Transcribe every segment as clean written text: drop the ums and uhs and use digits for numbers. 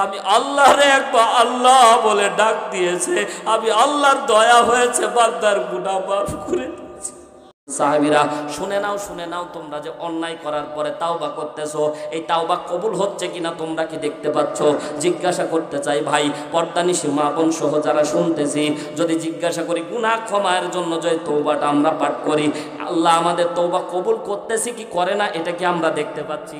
আমি আল্লাহরে একবার আল্লাহ বলে ডাক দিয়েছে, আমি আল্লাহর দয়া হয়েছে, বান্দার গুনাহ মাফ করে দিয়েছে। সাহাবীরা শুনে নাও, তোমরা যে অন্যায় করার পরে তাওবা করতেছো, এই তাওবা কবুল হচ্ছে কিনা তোমরা কি দেখতে পাচ্ছ? জিজ্ঞাসা করতে চাই ভাই, পর্দানিশী মা বোন সহ যারা শুনতেছি, যদি জিজ্ঞাসা করি গুনাহ ক্ষমার জন্য যে তওবাটা আমরা পাঠ করি, আল্লাহ আমাদের তওবা কবুল করতেছি কি করে না, এটা কি আমরা দেখতে পাচ্ছি?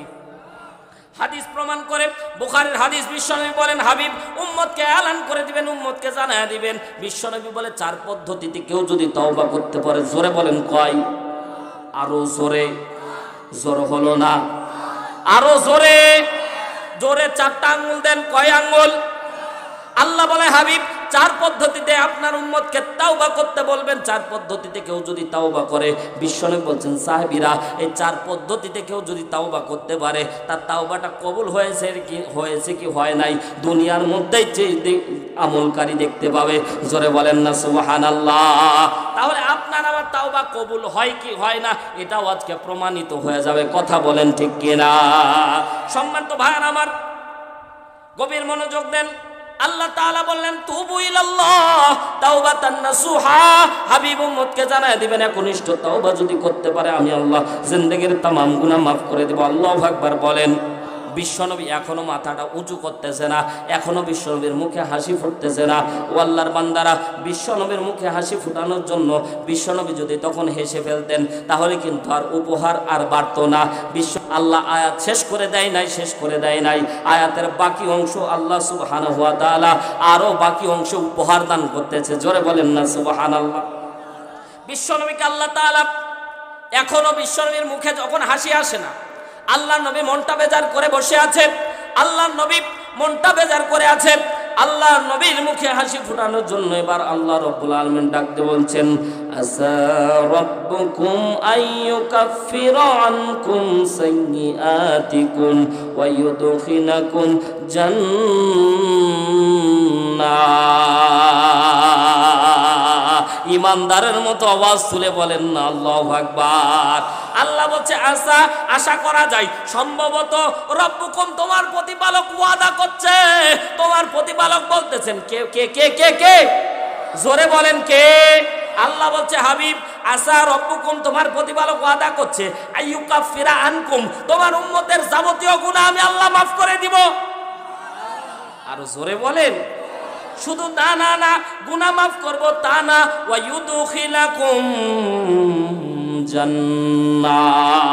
হাদিস প্রমাণ করে, বুখারীর হাদিস, বিশ্বনবী বলেন হাবিব উম্মতকে এলান করে দিবেন, উম্মতকে জানায়া দিবেন। বিশ্বনবী বলে 4 পদ্ধতিতে কেউ যদি তওবা করতে পারে, জোরে বলেন কয়? আরো জোরে, জোর হলো না, আরো জোরে, জোরে 4টা আঙ্গুল দেন, কয় আঙ্গুল? আল্লাহ বলে হাবিব 4 পদ্ধতিতে আপনার উম্মতকে তাওবা করতে বলবেন। 4 পদ্ধতিতে কেউ যদি তাওবা করে, বিশ্বনবী বলছেন সাহাবীরা এই 4 পদ্ধতিতে কেউ যদি তাওবা করতে পারে, তার তাওবাটা কবুল হয়েছে কি হয় নাই, দুনিয়ার মধ্যেই যে আমলকারী দেখতে পাবে। জোরে বলেন না সুবহানাল্লাহ। তাহলে আপনার আমার তাওবা কবুল হয় কি হয় না, এটাও আজকে প্রমাণিত হয়ে যাবে। কথা বলেন ঠিক কিনা? সম্মানিত ভাইরা আমার, গভীর মনোযোগ দেন। আল্লাহ তাআলা বললেন তুবু ইলাল্লাহ তাওবাতান নাসুহা। হাবিব উম্মতকে জানায় দিবেন একনিষ্ঠ তাওবা যদি করতে পারে, আমি আল্লাহ জিন্দেগীর तमाम গুনাহ maaf করে দেব। আল্লাহু আকবার বলেন। বিশ্বনবী এখনো মাথাটা উঁচু করতেছে না, এখনো বিশ্বনবীর মুখে হাসি ফুটতেছে না। ও আল্লাহর বান্দারা, বিশ্বনবীর মুখে হাসি ফুটানোর জন্য বিশ্বনবী যদি তখন হেসে ফেলতেন, তাহলে কিন্তু আর উপহার আর বাড়তো না। আল্লাহ আয়াত শেষ করে দেয় নাই। আয়াতের বাকি অংশ আল্লাহ সুবহানাহু ওয়া তাআলা আরো বাকি অংশ উপহার দান করতেছে। জোরে বলেন না সুবহানাল্লাহ। বিশ্বনবীকে আল্লাহ তাআলা এখনো, বিশ্বনবীর মুখে যখন হাসি আসে না, আল্লাহ নবী মনটা বেজার করে বসে আছে, আল্লাহ নবী মনটা বেজার করে আছে। আল্লাহ নবীর মুখে হাসি ফুটানোর জন্য এবার আল্লাহ রাব্বুল আলামিন ডাকতে বলছেন, আসা রাব্বুকুম আইয়ুকাফিরা আনকুম সাইয়্যাতিকুম ওয়া ইউদখিলাকুম জান্নাহ। ইমানদারের মতো আওয়াজ তুলে বলেন না আল্লাহু আকবার। আল্লাহ বলছে আশা করা যায়, সম্ভবত রব্বুকুম তোমার প্রতিপালক ওয়াদা করছে, তোমার প্রতিপালক বলতেছেন কে কে কে কে কে জোরে বলেন কে? আল্লাহ বলছে হাবিব আসা রব্বুকুম তোমার প্রতিপালক ওয়াদা করছে আইয়ুকাফিরা আনকুম তোমার উম্মতের যাবতীয় গুনাহ আমি আল্লাহ maaf করে দিব। আর জোরে বলেন, শুধু না না না গুনাহ maaf করব তা না, ওয়া ইউদখিলাকুম জান্নাহ,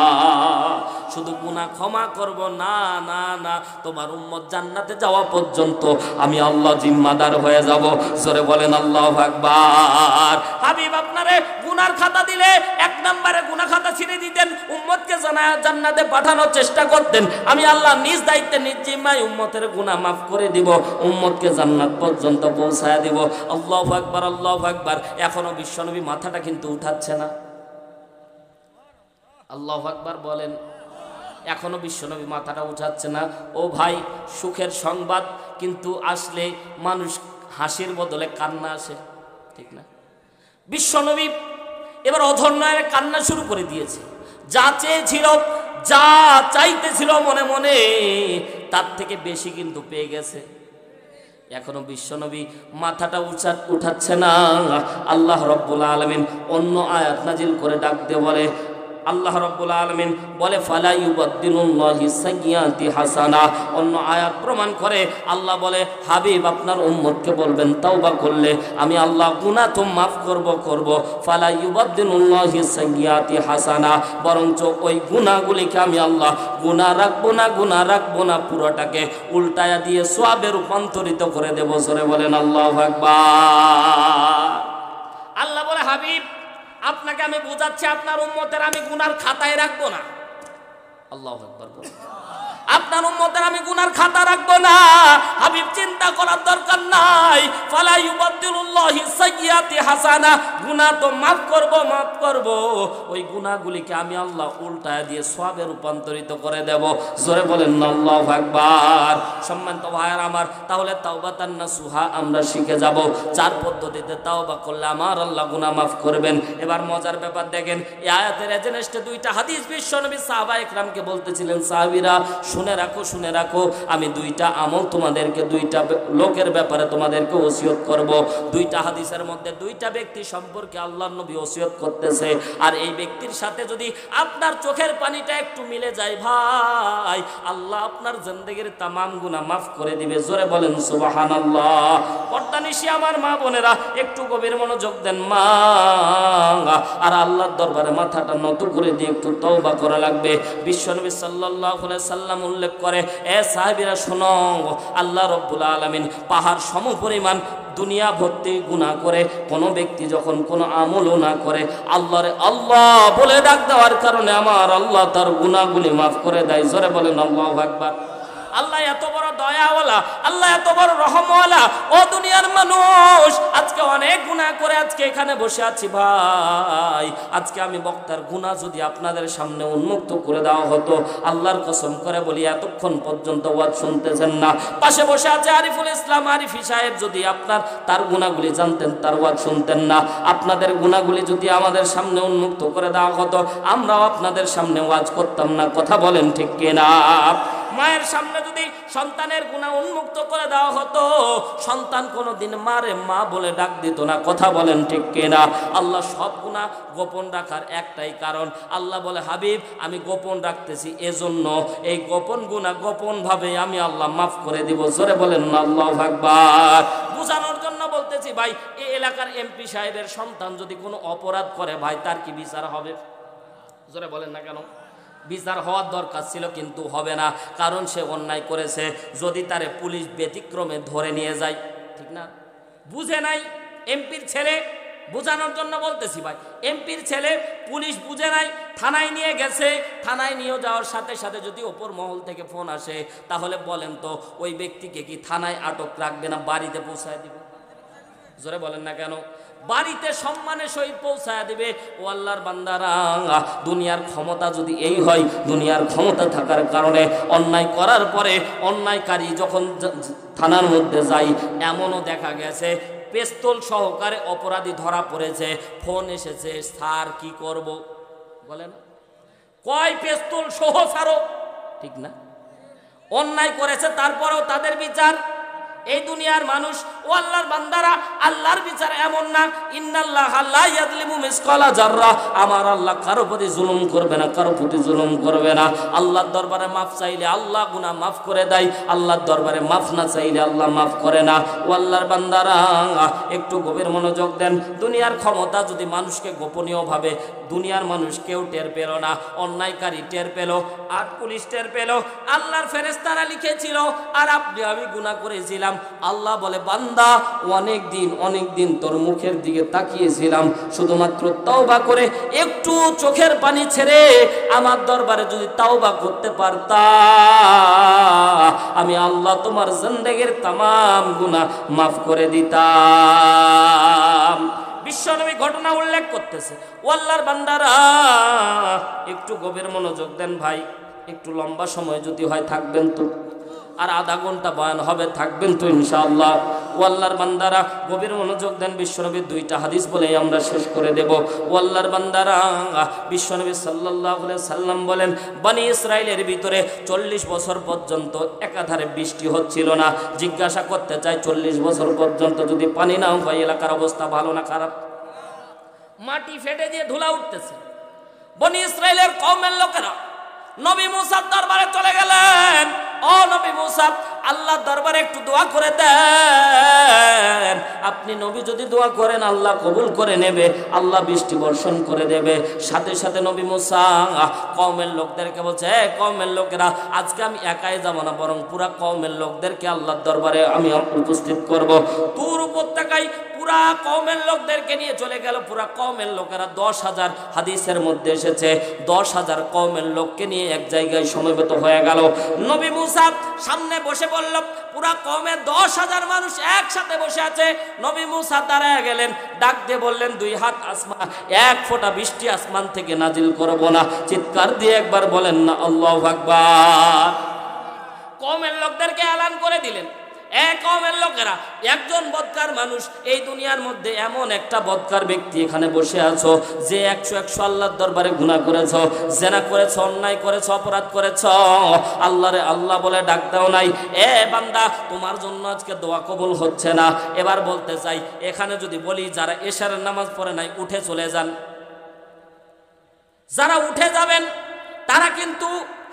শুধু গুনাহ ক্ষমা করব না না না, তোমার উম্মত জান্নাতে যাওয়া পর্যন্ত আমি আল্লাহ জিম্মাদার হয়ে যাব। জোরে বলেন আল্লাহু আকবার। হাবিব আপনারে গুনার খাতা দিলে 1 নম্বরে গুনাহ খাতা ছিঁড়ে দিতেন, উম্মতকে জান্নাতে পাঠানোর চেষ্টা করতেন। আমি আল্লাহ নিজ দায়িত্বে নিজ জিম্মায় উম্মতের গুনাহ maaf করে দিব, উম্মতকে জান্নাত পর্যন্ত পৌঁছায় দিব। আল্লাহু আকবার, আল্লাহু আকবার। এখনো বিশ্বনবী মাথাটা কিন্তু উঠাচ্ছে না। আল্লাহু আকবার বলেন। এখনো বিশ্বনবী মাথাটা উঠাচ্ছে না। ও ভাই, সুখের সংবাদ কিন্তু আসলে মানুষ হাসির বদলে কান্না আসে, ঠিক না? বিশ্বনবী এবার অধর্ণয়ের কান্না শুরু করে দিয়েছে। যা চেয়েছিল, যা চাইতেছিল মনে মনে, তার থেকে বেশি কিন্তু পেয়ে গেছে। এখনো বিশ্বনবী মাথাটা উঠাচ্ছে না। আল্লাহ রাব্বুল আলামিন অন্য আয়াত নাজিল করে ডাক দিয়ে বলে, আল্লাহ রাব্বুল আলামিন বলে ফালা ইউবাদদিলুল্লাহি সাইয়্যাতি হাসানা। অন্য আয়াত প্রমাণ করে আল্লাহ বলে হাবিব আপনার উম্মতকে বলবেন তাওবা করলে আমি আল্লাহ গুনাহ তো maaf করব। ফালা ইউবাদদিলুল্লাহি সাইয়্যাতি হাসানা, বরঞ্চ ওই গুনাহগুলিকে আমি আল্লাহ গুনাহ রাখবো না, পুরোটাকে উল্টায়া দিয়ে সওয়াবে রূপান্তরিত করে দেব। জোরে বলেন আল্লাহু আকবার। আল্লাহ বলে হাবিব আপনাকে আমি বুঝাচ্ছি, আপনার উম্মতের আমি গুনার খাতায় রাখবো না। আল্লাহু আকবার। আপনার উম্মতের আমি গুনার খাতা রাখবো না। হাবিব চিন্তা করার দরকার নাই। ফালা ইউবাদদিলুল্লাহি সাইয়্যাতি হাসানা, গুনাহ তো maaf করব, ওই গুনাহগুলিকে আমি আল্লাহ উল্টায় দিয়ে সওয়াবে রূপান্তরিত করে দেব। জোরে বলেন আল্লাহু আকবার। সম্মানিত ভাইরা আমার, তাহলে তাওবাতান নাসুহা আমরা শিখে যাব। 4 পদ্ধতিতে তাওবা করলে আমার আল্লাহ গুনাহ maaf করবেন। এবার মজার ব্যাপার দেখেন, এই আয়াতের এজেনেস্টে 2টা হাদিস বিশ্বনবী সাহাবা ইকরামকে বলতেছিলেন, সাহাবীরা শুনে রাখো, আমি দুইটা আমল তোমাদেরকে, দুইটা লোকের ব্যাপারে তোমাদেরকে ওসিয়ত করব। দুইটা হাদিসের মধ্যে দুইটা ব্যক্তি সম্পর্কে আল্লাহর নবী ওসিয়ত করতেছে, আর এই ব্যক্তির সাথে যদি আপনার চোখের পানিটা একটু মিলে যায় ভাই, আল্লাহ আপনার জিন্দেগির তামাম গুনাহ মাফ করে দিবে। জোরে বলেন সুবহানাল্লাহ। পর্দানিশী আমার মা বোনেরা একটু গভীর মনোযোগ দেন মা, আর আল্লাহর দরবারে মাথাটা নত করে দিয়ে একটু তওবা করা লাগবে। বিশ্বনবী সাল্লাল্লাহু আলাইহি সাল্লাম উল্লেখ করে, এ সাহাবীরা শোনো, আল্লাহ রাব্বুল আলামিন পাহাড় সমপরিমাণ দুনিয়া ভর্তি গুনাহ করে কোনো ব্যক্তি যখন কোনো আমলও না করে, আল্লাহরে আল্লাহ বলে ডাক দেওয়ার কারণে আমার আল্লাহ তার গুনাহগুলি মাফ করে দেয়। জোরে বলেন আল্লাহু আকবার। আল্লাহ এত বড় দয়াওয়ালা, আল্লাহ এত বড় রহমওয়ালা। ও দুনিয়ার মানুষ, আজকে অনেক গুনাহ করে আজকে এখানে বসে আছি ভাই, আজকে আমি বক্তার গুনাহ যদি আপনাদের সামনে উন্মুক্ত করে দেওয়া হতো, আল্লাহর কসম করে বলি এতক্ষণ পর্যন্ত ওয়াজ শুনতেছেন না, পাশে বসে আছে আরিফুল ইসলাম আরিফি সাহেব, যদি আপনার তার গুনাহগুলি জানতেন তার ওয়াজ শুনতেন না। আপনাদের গুনাহগুলি যদি আমাদের সামনে উন্মুক্ত করে দেওয়া হতো, আমরাও আপনাদের সামনে ওয়াজ করতাম না। কথা বলেন ঠিক কিনা? মায়ের সামনে যদি সন্তানের গুনাহ উন্মুক্ত করে দেওয়া হতো, সন্তান কোনোদিন মারে মা বলে ডাক দিত না। কথা বলেন ঠিক কিনা? আল্লাহ সব গুনাহ গোপন রাখার একটাই কারণ, আল্লাহ বলে হাবিব আমি গোপন রাখতেছি, এজন্য এই গোপন গুনাহ গোপন ভাবে আমি আল্লাহ মাফ করে দিব। জোরে বলেন না আল্লাহু আকবার। বুঝানোর জন্য বলতেছি ভাই, এই এলাকার এমপি সাহেবের সন্তান যদি কোনো অপরাধ করে ভাই, তার কি বিচার হবে? জোরে বলেন না কেন? বিচার হওয়ার দরকার ছিল, কিন্তু হবে না, কারণ সে অন্যায় করেছে। যদি তারে পুলিশ ব্যতিক্রমে ধরে নিয়ে যায়, ঠিক না? বুঝে নাই এমপির ছেলে, বোঝানোর জন্য বলতেছি ভাই, এমপির ছেলে পুলিশ বুঝে নাই, থানায় নিয়ে গেছে, থানায় নিয়ে যাওয়ার সাথে সাথে যদি ওপর মহল থেকে ফোন আসে, তাহলে বলেন তো ওই ব্যক্তিকে কি থানায় আটক রাখবে না বাড়িতে পৌঁছায় দিবে? জোরে বলেন না কেন? বাড়িতে সম্মানের সহিত পৌঁছায় দিবে। ও আল্লাহর বান্দারা, দুনিয়ার ক্ষমতা যদি এই হয়, দুনিয়ার ক্ষমতা থাকার কারণে অন্যায় করার পরে অন্যায়কারী যখন থানার মধ্যে যায়, এমনও দেখা গেছে পিস্তল সহকারে অপরাধী ধরা পড়েছে, ফোন এসেছে, স্যার কি করব বলেন, কয় পিস্তল সহ ছাড়ো, ঠিক না? অন্যায় করেছে তারপরেও তাদের বিচার। এই দুনিয়ার মানুষ, ও আল্লাহর বান্দারা, আল্লাহর বিচার এমন না, ইন্নাল্লাহা লা ইয়াযলিমু মিসকালা যাররা, আমার আল্লাহ কারো প্রতি জুলুম করবে না, কারো প্রতি জুলুম করবে না। আল্লাহর দরবারে মাফ চাইলে আল্লাহ গুনাহ মাফ করে দেয়, আল্লাহর দরবারে মাফ না চাইলে আল্লাহ মাফ করে না। ও আল্লাহর বান্দারা একটু গভীর মনোযোগ দেন। দুনিয়ার ক্ষমতা যদি মানুষকে গোপনীয়ভাবে, দুনিয়ার মানুষ কেউ টের পেল না, অন্যায়কারী টের পেল, আর পুলিশ টের পেল, আল্লাহর ফেরেশতারা লিখেছিল, আর আপনি আমি গুনাহ করেছিলাম। আল্লাহ বলে বান্দা অনেক দিন তোর মুখের দিকে তাকিয়েছিলাম, শুধুমাত্র তওবা করে একটু চোখের পানি ছেড়ে আমার দরবারে যদি তওবা করতে পারতা, আমি আল্লাহ তোমার জিন্দেগির তামাম গুনাহ মাফ করে দিতাম। বিশ্বনবী ঘটনা উল্লেখ করতেছে। ও আল্লাহর বান্দারা একটু গভীর মনোযোগ দেন ভাই, একটু লম্বা সময় যদি হয় থাকবেন তো, আর আধা ঘন্টা বয়ান হবে, থাকবেন তো ইনশাআল্লাহ। ও আল্লাহর বান্দারা গভীর মনোযোগ দেন। বিশ্বনবীর দুইটা হাদিস বলেই আমরা শেষ করে দেব। ও আল্লাহর বান্দারা, বিশ্বনবী সাল্লাল্লাহু আলাইহি সাল্লাম বলেন, বনি ইসরাইলের ভিতরে 40 বছর পর্যন্ত একাধারে বৃষ্টি হচ্ছিল না। জিজ্ঞাসা করতে চাই, 40 বছর পর্যন্ত যদি পানি না হয়, এলাকার অবস্থা ভালো না খারাপ? মাটি ফেটে দিয়ে ধুলা উঠতেছে। বনি ইসরাইলের কওমের লোকেরা নবী মুসার দরবারে চলে গেলেন। ও নবী মুসা, আল্লাহর দরবারে একটু দোয়া করে দেন। আপনি নবী যদি দোয়া করেন আল্লাহ কবুল করে নেবে, আল্লাহ বৃষ্টি বর্ষণ করে দেবে। সাথে সাথে নবী মুসা কওমের লোকদেরকে বলছে, হে কওমের লোকেরা, আজকে আমি একাই যাব না, বরং পুরা কওমের লোকদেরকে আল্লাহর দরবারে আমি উপস্থিত করব। তুর উপত্যকায় পুরা কওমের লোকদেরকে নিয়ে চলে গেল। পুরা কওমের লোকেরা 10,000, হাদিসের মধ্যে এসেছে 10,000 কওমের লোককে নিয়ে এক জায়গায় সমবেত হয়ে গেল। নবী মুসা সামনে বসে বলল, পুরা কওমের 10,000 মানুষ একসাথে বসে আছে। নবী মুসা দাঁড়ায় গেলেন, ডাক দিয়ে বললেন, 2 হাত আসমান, 1 ফোঁটা বৃষ্টি আসমান থেকে নাজিল করব না। চিৎকার দিয়ে একবার বলেন না আল্লাহু আকবার। কওমের লোকদেরকে এলান করে দিলেন, কওমের লোকেরা, একজন বদকার মানুষ এই দুনিয়ার মধ্যে, এমন একটা বদকার ব্যক্তি এখানে বসে আছো যে 100 আল্লাহর দরবারে গুনাহ করেছো, জেনা করেছো, অন্যায় করেছো, অপরাধ করেছো, আল্লাহরে আল্লাহ বলে ডাক দাও নাই। বান্দা, তোমার জন্য আজকে দোয়া কবুল হচ্ছে না। এবার বলতে চাই, এখানে যদি বলি যারা এশারের নামাজ পড়ে নাই উঠে চলে যান, যারা উঠে যাবেন তারা কিন্তু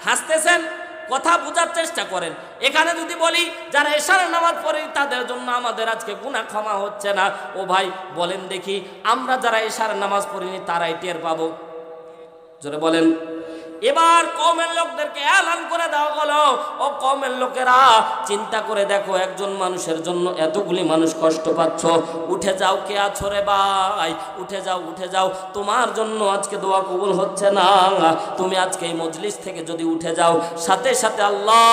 হাসতেছেন, কথা বোঝার চেষ্টা করেন। এখানে যদি বলি যারা এশারের নামাজ পড়ে তাদের জন্য আমাদের আজকে গুনাহ ক্ষমা হচ্ছে না, ও ভাই বলেন দেখি, আমরা যারা এশারের নামাজ পড়িনি তারাই টের পাবো? জোরে বলেন। এবার কওমের লোকদেরকে এলান করে দেওয়া হলো, ও কওমের লোকেরা, চিন্তা করে দেখো, একজন মানুষের জন্য এতগুলি মানুষ কষ্ট পাচ্ছ, উঠে যাও। কে আছো রে ভাই? উঠে যাও, উঠে যাও, তোমার জন্য আজকে দোয়া কবুল হচ্ছে না। তুমি আজকে এই মজলিস থেকে যদি উঠে যাও, সাথে সাথে আল্লাহ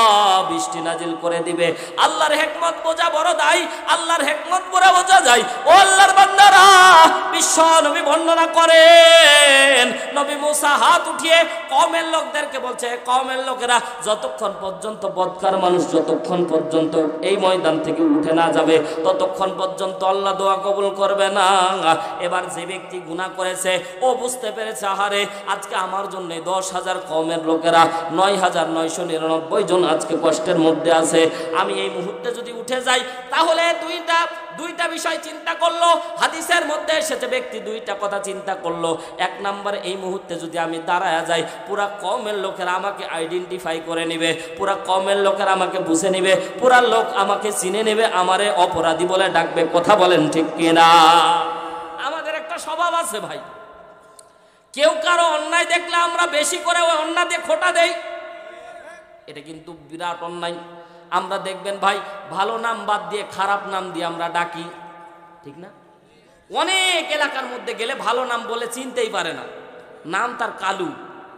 বৃষ্টি নাজিল করে দিবে। আল্লাহর হিকমত বোঝা বড় দায়, আল্লাহর হিকমত পুরো বোঝা যায়। ও আল্লাহর বান্দারা, বিশ্ব নবী বর্ণনা করেন, নবী মুসা হাত উঠিয়ে কওমের লোকদেরকে বলছে, কওমের লোকেরা, যতক্ষণ পর্যন্ত বদকার মানুষ যতক্ষণ পর্যন্ত এই ময়দান থেকে উঠে না যাবে ততক্ষণ পর্যন্ত আল্লাহ দোয়া কবুল করবে না। এবার যে ব্যক্তি গুনাহ করেছে ও বুঝতে পেরেছে, আহারে আজকে আমার জন্য 10,000 কওমের লোকেরা 9,999 জন আজকে কষ্টের মধ্যে আছে, আমি এই মুহূর্তে যদি উঠে যাই তাহলে দুইটা বিষয় চিন্তা করলো। হাদিসের মধ্যে এসেছে ব্যক্তি দুইটা কথা চিন্তা করলো। এক নাম্বার, এই মুহূর্তে যদি আমি দাঁড়ায়া যাই, পুরা কওমের লোকেরা আমাকে আইডেন্টিফাই করে নেবে, পুরা কওমের লোকেরা আমাকে বুঝে নেবে, পুরা লোক আমাকে চিনে নেবে, আমারে অপরাধী বলে ডাকবে। কথা বলেন ঠিক কিনা? আমাদের একটা স্বভাব আছে ভাই, কেউ কারো অন্যায় দেখলে আমরা বেশি করে ওই অন্যায় দিয়ে খোঁটা দেই, এটা কিন্তু বিরাট অন্যায়। আমরা দেখবেন ভাই, ভালো নাম বাদ দিয়ে খারাপ নাম দিয়ে আমরা ডাকি, ঠিক না? অনেক এলাকার মধ্যে গেলে ভালো নাম বলে চিনতেই পারে না, নাম তার কালু।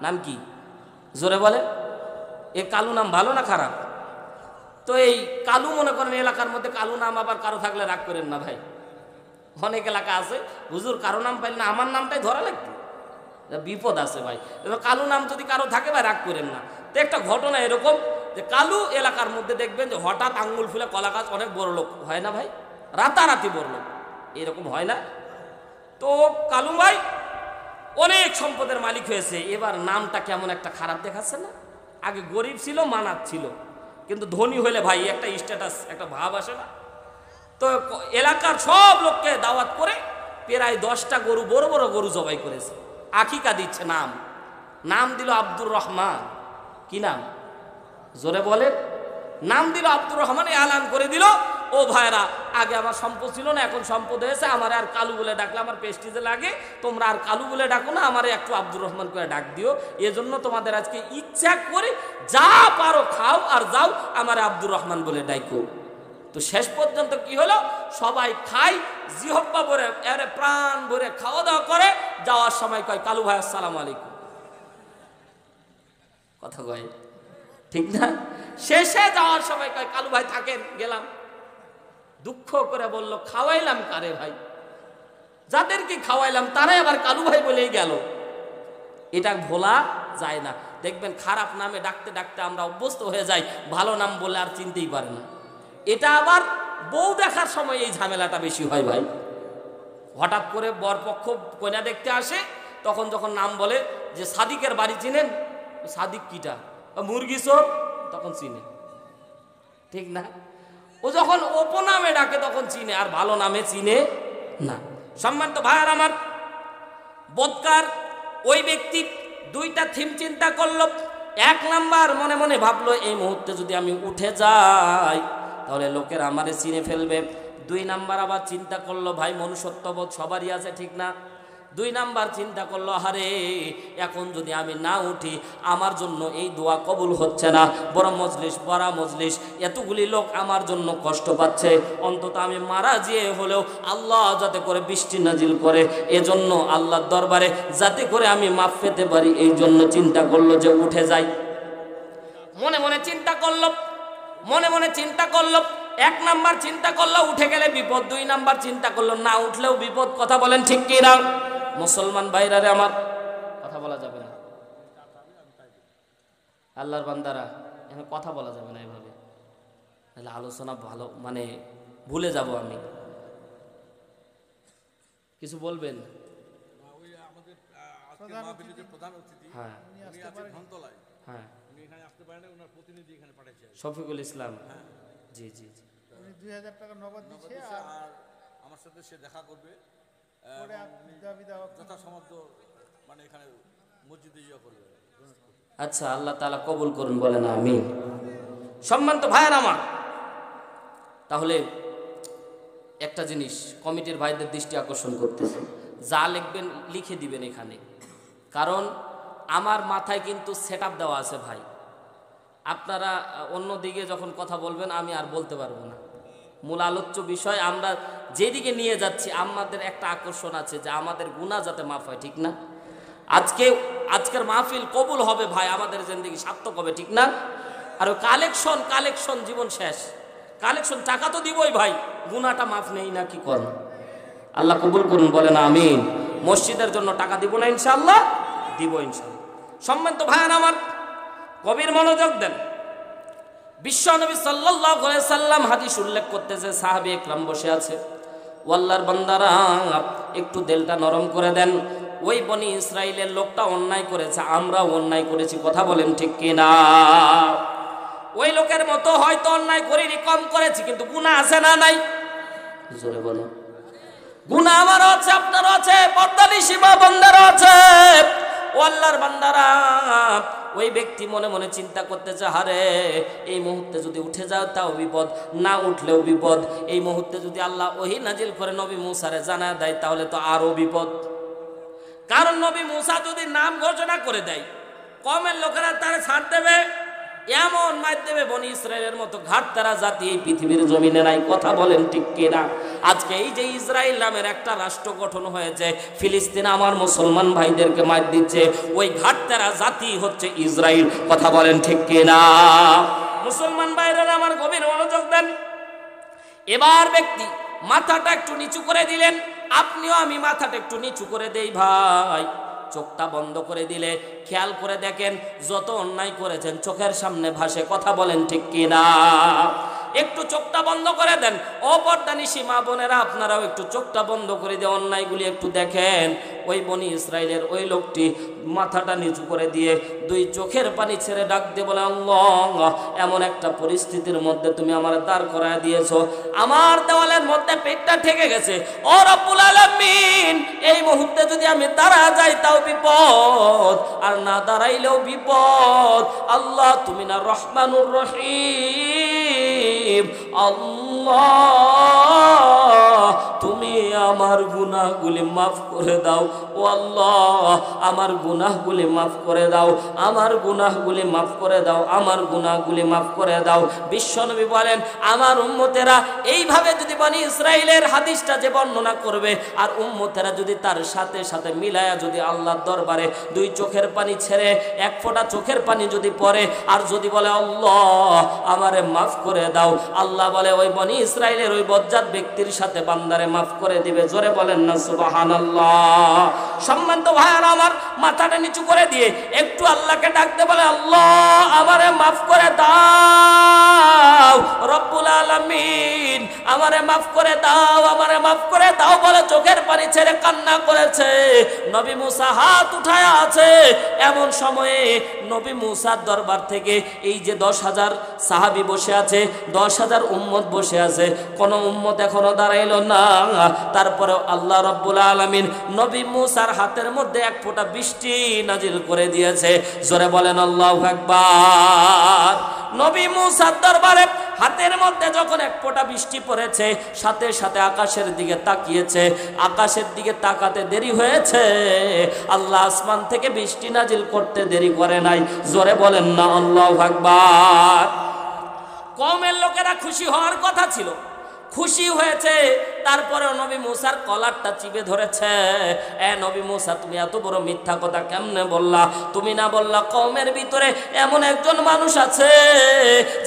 নাম কি? জোরে বলে। এ কালু নাম ভালো না খারাপ? তো এই কালু, মনে করেন এলাকার মধ্যে কালু নাম আবার কারো থাকলে রাগ করেন না ভাই। অনেক এলাকা আছে, হুজুর কারো নাম পাইলে না আমার নামটাই ধরা লাগবে, বিপদ আছে ভাই। কালু নাম যদি কারো থাকে ভাই রাগ করেন না। তো একটা ঘটনা এরকম যে কালু এলাকার মধ্যে দেখবেন যে হঠাৎ আঙ্গুল ফুলে কলা গাছ, অনেক বড় লোক হয় না ভাই, রাতারাতি বড় লোক, এরকম হয় না? তো কালু ভাই অনেক সম্পদের মালিক হয়েছে, এবার নামটা কেমন একটা খারাপ দেখাচ্ছে না? আগে গরিব ছিল, মানাত ছিল, কিন্তু ধনী হলে ভাই একটা স্ট্যাটাস, একটা ভাব আসে না? তো এলাকার সব লোককে দাওয়াত করে প্রায় 10টা গরু, বড় বড় গরু জবাই করেছে, আকিকা দিচ্ছে। নাম দিল আব্দুর রহমান। কি নাম? জোরে বলে। নাম দিল আব্দুর রহমান, এলান করে দিল, ও ভাইরা, আগে আমার সম্পদ ছিল না, এখন সম্পদ হয়েছে, আমার আর কালু বলে ডাকলে আমার প্রেস্টিজে লাগে, তোমরা আর কালু বলে ডাকো না, আমার একটু আব্দুর রহমান করে ডাক দিও। এজন্য তোমাদের আজকে ইচ্ছা করে যা পারো খাও আর যাও, আমার আব্দুর রহমান বলে ডাকো। তো শেষ পর্যন্ত কি হলো, সবাই খাই, জিহব্বা ভরে, এরে প্রাণ ভরে খাওয়া দাওয়া করে, যাওয়ার সময় কয়, কালু ভাই আসসালামু আলাইকুম। কথা কয় ঠিক না? শেষে যাওয়ার সময় কয়, কালু ভাই থাকেন, গেলাম। দুঃখ করে বলল, খাওয়াইলাম কারে ভাই? যাদেরকে খাওয়াইলাম তারাই আবার কালু ভাই বলেই গেল। এটা ভোলা যায় না। দেখবেন খারাপ নামে ডাকতে ডাকতে আমরা অভ্যস্ত হয়ে যাই, ভালো নাম বলে আর চিনতেই পারে না। এটা আবার বউ দেখার সময় এই ঝামেলাটা বেশি হয় ভাই। হঠাৎ করে বরপক্ষ কন্যা দেখতে আসে, তখন যখন নাম বলে যে সাদিকের বাড়ি চিনেন, সাদিক কিটা? মুরগি চোর, তখন চিনে, ঠিক না? ও যখন উপনামে ডাকে তখন চিনে, আর ভালো নামে চিনে না। সম্মানিত ভাইয়ার আমার, বদকার ওই ব্যক্তি দুইটা থিম চিন্তা করলো। এক নাম্বার, মনে মনে ভাবলো, এই মুহূর্তে যদি আমি উঠে যাই তাহলে লোকের আমারে চিনে ফেলবে। 2 নাম্বার আবার চিন্তা করলো, ভাই মনুষ্যত্ববোধ সবারই আছে, ঠিক না? 2 নাম্বার চিন্তা করলো, আরে এখন যদি আমি না উঠি আমার জন্য এই দোয়া কবুল হচ্ছে না, বড় মজলিস, এতগুলি লোক আমার জন্য কষ্ট পাচ্ছে, অন্তত আমি মারা যেয়ে হলেও আল্লাহ যাতে করে বৃষ্টি নাজিল করে, এজন্য আল্লাহর দরবারে যাতে করে আমি মাফ পেতে পারি, এই জন্য চিন্তা করলো যে উঠে যাই। মনে মনে চিন্তা করলো। 1 নাম্বার চিন্তা করলো উঠে গেলে বিপদ, 2 নাম্বার চিন্তা করলো না উঠলেও বিপদ। কথা বলেন ঠিক কি না? মুসলমান ভাইরা রে আমার, কথা বলা যাবে না, আল্লাহর বান্দারা, এখন কথা বলা যাবে না এভাবে। তাহলে আলোচনা ভালো মানে ভুলে যাব আমি। কিছু বলবেন? হ্যাঁ হ্যাঁ, শফিকুল ইসলাম, জি জি জি, 2000 টাকা নগদ দিচ্ছে আর আমার সাথে সে দেখা করবে, যথাসাধ্য মানে এখানে মসজিদে ইয়া করবে। আচ্ছা, আল্লাহ তাআলা কবুল করুন, বলেন আমিন। সম্মানিত ভাইয়ের আমার, তাহলে একটা জিনিস কমিটির ভাইদের দৃষ্টি আকর্ষণ করতেছে, যা লিখবেন লিখে দিবেন এখানে, কারণ আমার মাথায় কিন্তু সেটআপ দেওয়া আছে ভাই। আপনারা অন্যদিকে যখন কথা বলবেন আমি আর বলতে পারবো না। মূল আলোচ্য বিষয় আমরা যেদিকে নিয়ে যাচ্ছি, আমাদের একটা আকর্ষণ আছে যে আমাদের গুনাহ যাতে মাফ হয়, ঠিক না? আজকের মাহফিল কবুল হবে ভাই, আমাদের জিন্দেগি সার্থক হবে, ঠিক না? আর কালেকশন জীবন শেষ। কালেকশন টাকা তো দিবই ভাই, গুনাহটা মাফ নেই না, কি করুন? আল্লাহ কবুল করুন, বলেন আমিন। মসজিদের জন্য টাকা দিব না ইনশাআল্লাহ? দিব ইনশাআল্লাহ। সম্মানিত ভাইয়ান আমার, কবির মনোযোগ দেন। বিশ্বনবী সাল্লাল্লাহু আলাইহি সাল্লাম হাদিস উল্লেখ করতেছে, সাহাবী একরাম বসে আছে, ও আল্লাহর বান্দারা একটু দিলটা নরম করে দেন। ওই বনি ইসরাইলের লোকটা অন্যায় করেছে, আমরাও অন্যায় করেছি, কথা বলেন ঠিক কিনা? ওই লোকের মতো হয়তো অন্যায় করিনি, কম করেছি, কিন্তু গুনাহ আছে না নাই? জোরে বলো। গুনাহ আমারও আছে, আপনারও আছে, পর্দানিশী মা বান্দারও আছে। ও আল্লাহর বান্দারা, ওই ব্যক্তি মনে মনে চিন্তা করতেছে, হারে এই মুহূর্তে যদি উঠে যাও তাও বিপদ, না উঠলেও বিপদ। এই মুহূর্তে যদি আল্লাহ ওহী নাজিল করে নবী মুসারে জানায় দেয় তাহলে তো আরো বিপদ। কারণ নবী মুসা যদি নাম ঘোষণা করে দেয়, কমের লোকেরা তারা ছাড় দেবে, এমন মার দেবে, বনি ইসরায়েলের মতো ঘাটতারা জাতি এই পৃথিবীর জমিনে নাই, কথা বলেন ঠিক কিনা? আজকে এই যে ইসরায়েল নামের একটা রাষ্ট্র গঠন হয়েছে, ফিলিস্তিন আমার মুসলমান ভাইদেরকে মার দিচ্ছে, ওই ঘাটতারা জাতি হচ্ছে ইসরায়েল, কথা বলেন ঠিক কিনা? মুসলমান ভাইরা আমার গভীর মনোযোগ দেন। এবার ব্যক্তি মাথাটা একটু নিচু করে দিলেন, আপনিও আমি মাথাটা একটু নিচু করে দেই ভাই। চোখটা বন্ধ করে দিলে খেয়াল করে দেখেন, যত অন্যায় করেছেন চোখের সামনে ভাসে, কথা বলেন ঠিক কিনা? একটু চোখটা বন্ধ করে দেন। ও পর্দানিশী মা বোনেরা, আপনারাও একটু চোখটা বন্ধ করে দিয়ে অন্যায়গুলি একটু দেখেন। ওই বনি ইসরায়েলের ওই লোকটি মাথাটা নিচু করে দিয়ে দুই চোখের পানি ছেড়ে ডাক দিয়ে বলে, আল্লাহ, এমন একটা পরিস্থিতির মধ্যে তুমি আমার দাঁড় করায় দিয়েছো, আমার দেওয়ালের মধ্যে পেটটা ঠেকে গেছে। ও রব্বুল আলামিন, এই মুহূর্তে যদি আমি দাঁড়া যাই তাও বিপদ, আর না দাঁড়াইলেও বিপদ। আল্লাহ, তুমি না রহমানুর রহিম, আল্লাহ তুমি আমার গুনাহগুলি মাফ করে দাও। ও আল্লাহ, আমার গুনাহগুলি মাফ করে দাও, আমার গুনাহগুলি মাফ করে দাও, আমার গুনাহগুলি মাফ করে দাও। বিশ্বনবী বলেন, আমার উম্মতেরা এইভাবে যদি বনি ইসরাইলের হাদিসটা যে বর্ণনা করবে, আর উম্মতেরা যদি তার সাথে সাথে মিলায়া যদি আল্লাহর দরবারে দুই চোখের পানি ছেড়ে এক ফোঁটা চোখের পানি যদি পড়ে, আর যদি বলে আল্লাহ আমারে মাফ করে দাও, আল্লাহ বলে ওই বনি ইসরাইলের ওই বজ্জাত ব্যক্তির সাথে বান্দারে মাফ করে দিবে। জোরে বলেন না সুবহানাল্লাহ। সম্মানিত ভাইরা আমার, মাথাটা নিচু করে দিয়ে একটু আল্লাহকে ডাকতে বলে, আল্লাহ আমারে মাফ করে দাও, রব্বুল আলামিন আমারে মাফ করে দাও, আমারে মাফ করে দাও বলে চোখের পানি ছেড়ে কান্না করেছে। নবী মুসা হাত উঠায় আছে, এমন সময়ে নবী মুসার দরবার থেকে এই যে 10,000 সাহাবী বসে আছে, 10,000 উম্মত বসে আছে, কোন উম্মত এখনো দাঁড়াইল না। তারপরে আল্লাহ রব্বুল আলামিন নবী মুসার হাতের মধ্যে এক ফোঁটা বৃষ্টি নাজিল করে দিয়েছে। জোরে বলেন আল্লাহু আকবার। নবী মুসার দরবারে হাতের মধ্যে যখন এক ফোঁটা বৃষ্টি পড়েছে, সাথে সাথে আকাশের দিকে তাকিয়েছে। আকাশের দিকে তাকাতে দেরি হয়েছে, আল্লাহ আসমান থেকে বৃষ্টি নাজিল করতে দেরি করে নাই। জোরে বলেন না আল্লাহু আকবার। কওমের লোকেরা খুশি হওয়ার কথা ছিল, খুশি হয়েছে, তারপরেও নবী মুসার কলারটা চিপে ধরেছে। নবী মুসা, তুমি এত বড় মিথ্যা কথা কেমনে বললা? তুমি না বললা কওমের ভিতরে এমন একজন মানুষ আছে,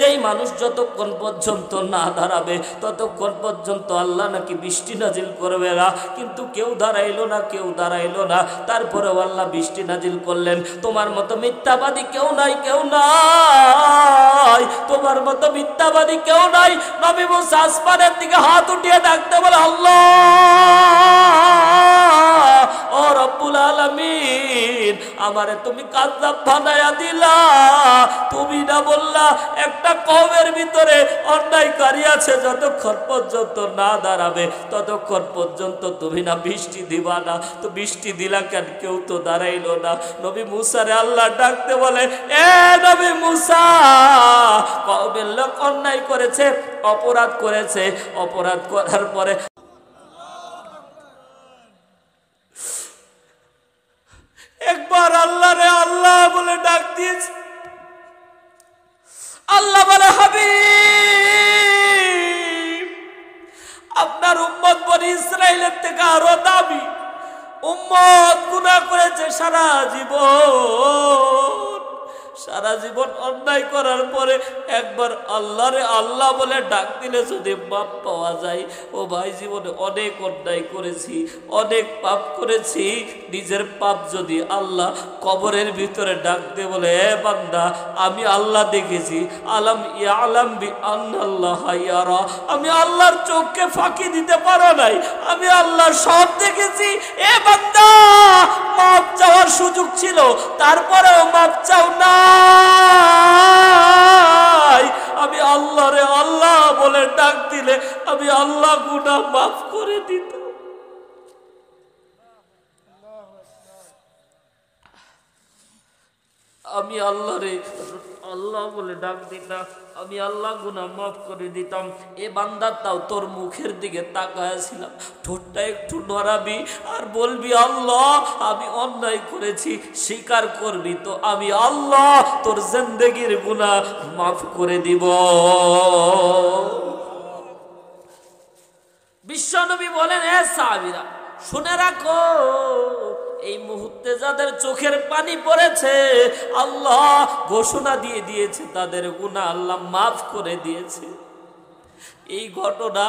যেই মানুষ যতক্ষণ পর্যন্ত না দাঁড়াবে ততক্ষণ পর্যন্ত আল্লাহ নাকি বৃষ্টি নাজিল করবে না। কিন্তু কেউ দাঁড়াইলো না, কেউ দাঁড়াইলো না, তারপরেও আল্লাহ বৃষ্টি নাজিল করলেন। তোমার মতো মিথ্যাবাদী কেউ নাই, কেউ নাই, তোমার মতো মিথ্যাবাদী কেউ নাই। নবী মুসা আসমানের দিকে হাত উঠিয়ে ডাকতে বলে, আল্লাহ ও রব্বুল আলামিন, আমারে তুমি কাযযাব বানায়া দিলা। তুমি না বললা একটা কওমের ভিতরে অন্যায়কারী আছে, যতক্ষণ পর্যন্ত না দাঁড়াবে ততক্ষণ পর্যন্ত তুমি না বৃষ্টি দিবা না। তো বৃষ্টি দিলা কেন? কেউ তো দাঁড়াইলো না। নবী মুসারে আল্লাহ ডাকতে বলে, এ নবী মুসা, কওমের লোক অন্যায় করেছে, অপরাধ করেছে, অপরাধ করার পরে একবার আল্লাহ রে আল্লাহ বলে ডাক দিয়েছে। আল্লাহ বলে, হাবিব, আপনার উম্মত বনি ইসরাইলের থেকে আরো দামি। উম্মত গুনাহ করেছে সারা জীবন অন্যায় করার পরে একবার আল্লাহরে আল্লাহ বলে ডাক দিলে যদি মাপ পাওয়া যায়। ও ভাই, জীবনে অনেক অন্যায় করেছি, অনেক পাপ করেছি। নিজের পাপ যদি আল্লাহ কবরের ভিতরে ডাক দিয়ে বলে, এ বান্দা, আমি আল্লাহ দেখেছি, আলাম ইয়ালাম বি আন্নাল্লাহ ইয়ারা, আমি আল্লাহর চোখকে ফাঁকি দিতে পারো নাই, আমি আল্লাহ সব দেখেছি। এ বান্দা, মাপ চাওয়ার সুযোগ ছিল, তারপরেও মাপ চাও না। আমি আল্লাহ রে আল্লাহ বলে ডাক দিলে আমি আল্লাহ গুনাহ মাফ করে দিতাম। আমি আল্লাহ রে আল্লাহ বলে ডাক দিতাম, আমি আল্লাহ গুনাহ মাফ করে দিতাম। এ বান্দাটাও তোর মুখের দিকে তাকায়াছিলাম, ঠোঁটটা একটু নড়াবি আর বলবি, আল্লাহ আমি অন্যায় করেছি, স্বীকার করবি তো আমি আল্লাহ তোর জিন্দেগির গুনাহ মাফ করে দিব। বিশ্বনবী বলেন, এ সাহাবীরা শুনে রাখো, এই মুহূর্তে যাদের চোখের পানি পড়েছে, আল্লাহ ঘোষণা দিয়ে দিয়েছে তাদের গুনাহ আল্লাহ মাফ করে দিয়েছে। এই ঘটনা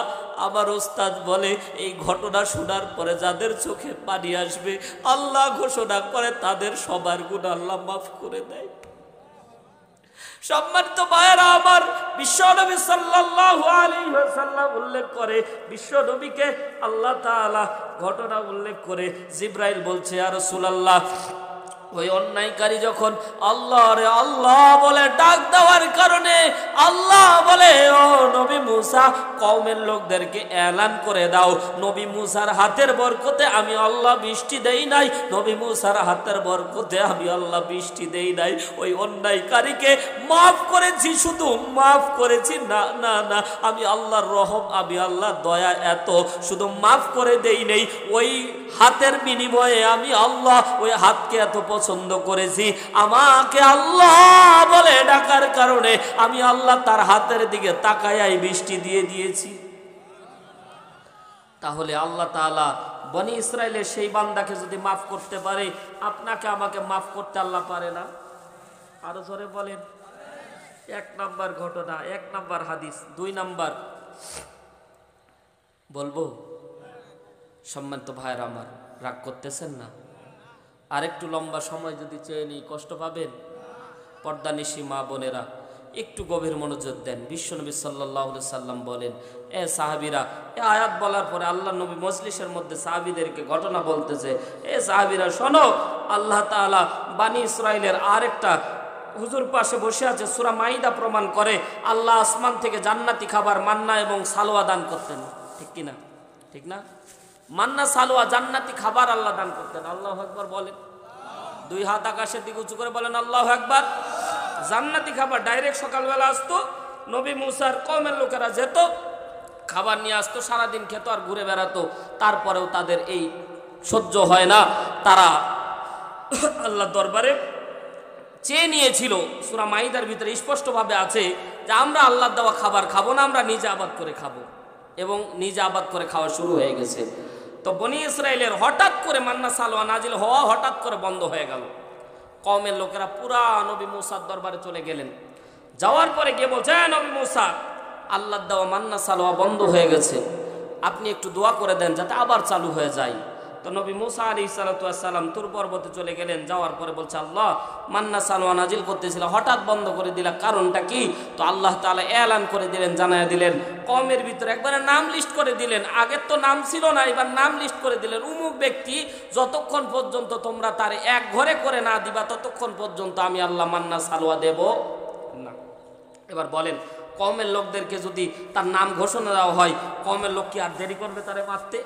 আমার ওস্তাদ বলে, এই ঘটনা শোনার পরে যাদের চোখে পানি আসবে, আল্লাহ ঘোষণা করে তাদের সবার গুনাহ আল্লাহ মাফ করে দেয়। সম্মানিত ভাইয়েরা আমার, বিশ্বনবী সাল্লাল্লাহু আলাইহি ওয়াসাল্লাম উল্লেখ করে, বিশ্বনবীকে আল্লাহ তাআলা ঘটনা উল্লেখ করে জিবরাইল বলছে, ইয়া রাসূলুল্লাহ, ওই অন্যায়কারী যখন আল্লাহ রে আল্লাহ বলে ডাক দেওয়ার কারণে আল্লাহ বলে, ও নবী মুসা, কওমের লোকদেরকে এলান করে দাও, নবী মুসার হাতের বরকতে আমি আল্লাহ বৃষ্টি দেই নাই, নবী মুসার হাতের বরকতে আমি আল্লাহ বৃষ্টি দেই নাই। ওই অন্যায়কারীকে মাফ করেছি, শুধু মাফ করেছি না, না না, আমি আল্লাহর রহম, আমি আল্লাহর দয়া এত, শুধু মাফ করে দেই নেই, ওই হাতের বিনিময়ে আমি আল্লাহ ওই হাতকে এত পছন্দ করেছি, আমাকে আল্লাহ বলে ডাকার কারণে আমি আল্লাহ তার হাতের দিকে তাকায়াই বৃষ্টি দিয়ে দিয়েছি। তাহলে আল্লাহ তাআলা বনি ইসরাইলের সেই বান্দাকে যদি মাফ করতে পারে, আপনাকে আমাকে মাফ করতে আল্লাহ পারে না? আরো জোরে বলেন। এক নাম্বার ঘটনা, এক নাম্বার হাদিস। দুই নাম্বার বলবো, সম্মানিত ভাইরা আমার, রাগ করতেছেন না? আরেকটু লম্বা সময় যদি চেয়ে নিই কষ্ট পাবেন? পর্দানিশী মা বোনেরা একটু গভীর মনোযোগ দেন। বিশ্বনবী সাল্লাল্লাহু আলাইহি সাল্লাম বলেন, এ সাহাবীরা, এ আয়াত বলার পরে আল্লাহ নবী মজলিসের মধ্যে সাহাবীদেরকে ঘটনা বলতেছে, এ সাহাবীরা শোনো, আল্লাহ তাআলা বনি ইসরাইলের আরেকটা, হুজুর পাশে বসে আছে, সূরা মাইদা প্রমাণ করে আল্লাহ আসমান থেকে জান্নাতি খাবার মান্না এবং সালোয়া দান করতেন। ঠিক কিনা? ঠিক না? মান্না সালোয়া জান্নাতি খাবার আল্লাহ দান করতেন। আল্লাহু আকবার বলেন। দুই হাত আকাশের দিকে উঁচু করে বলেন আল্লাহু আকবার। জান্নাতি খাবার ডাইরেক্ট সকালবেলা আসতো, নবী মুসার কওমের লোকেরা যেত, খাবার নিয়ে আসতো, সারাদিন খেত আর ঘুরে বেড়াতো। তারপরেও তাদের এই সহ্য হয় না, তারা আল্লাহ দরবারে চেয়ে নিয়েছিল। সূরা মাইদার ভিতরে স্পষ্টভাবে আছে যে আমরা আল্লাহর দেওয়া খাবার খাবো না, আমরা নিজে আবাদ করে খাবো। এবং নিজে আবাদ করে খাওয়া শুরু হয়ে গেছে। তো বনি ইসরায়েলের হঠাৎ করে মান্না সালোয়া নাজিল হওয়া হঠাৎ করে বন্ধ হয়ে গেল। কওমের লোকেরা পুরা নবী মুসার দরবারে চলে গেলেন। যাওয়ার পরে গিয়ে বলছে, নবী মুসা, আল্লাহর দেওয়া মান্না সালোয়া বন্ধ হয়ে গেছে, আপনি একটু দোয়া করে দেন যাতে আবার চালু হয়ে যায়। তো নবী মুসা আলাইহিস সালাতু ওয়াস সালাম তুর পর্বতে চলে গেলেন। যাওয়ার পরে বলছে, আল্লাহ, মান্না সালোয়া নাজিল করতেছিল, হঠাৎ বন্ধ করে দিলা, কারণটা কি? তো আল্লাহ তাআলা এলান করে দিলেন, জানায়া দিলেন, কওমের ভিতরে একবারে নাম লিস্ট করে দিলেন। আগের তো নাম ছিল না, এবার নাম লিস্ট করে দিলেন। অমুক ব্যক্তি যতক্ষণ পর্যন্ত তোমরা তার এক ঘরে করে না দিবা ততক্ষণ পর্যন্ত আমি আল্লাহ মান্না সালোয়া দেব না। এবার বলেন, কওমের লোকদেরকে যদি তার নাম ঘোষণা দেওয়া হয়, কওমের লোক কি আর দেরি করবে তারে মারতে?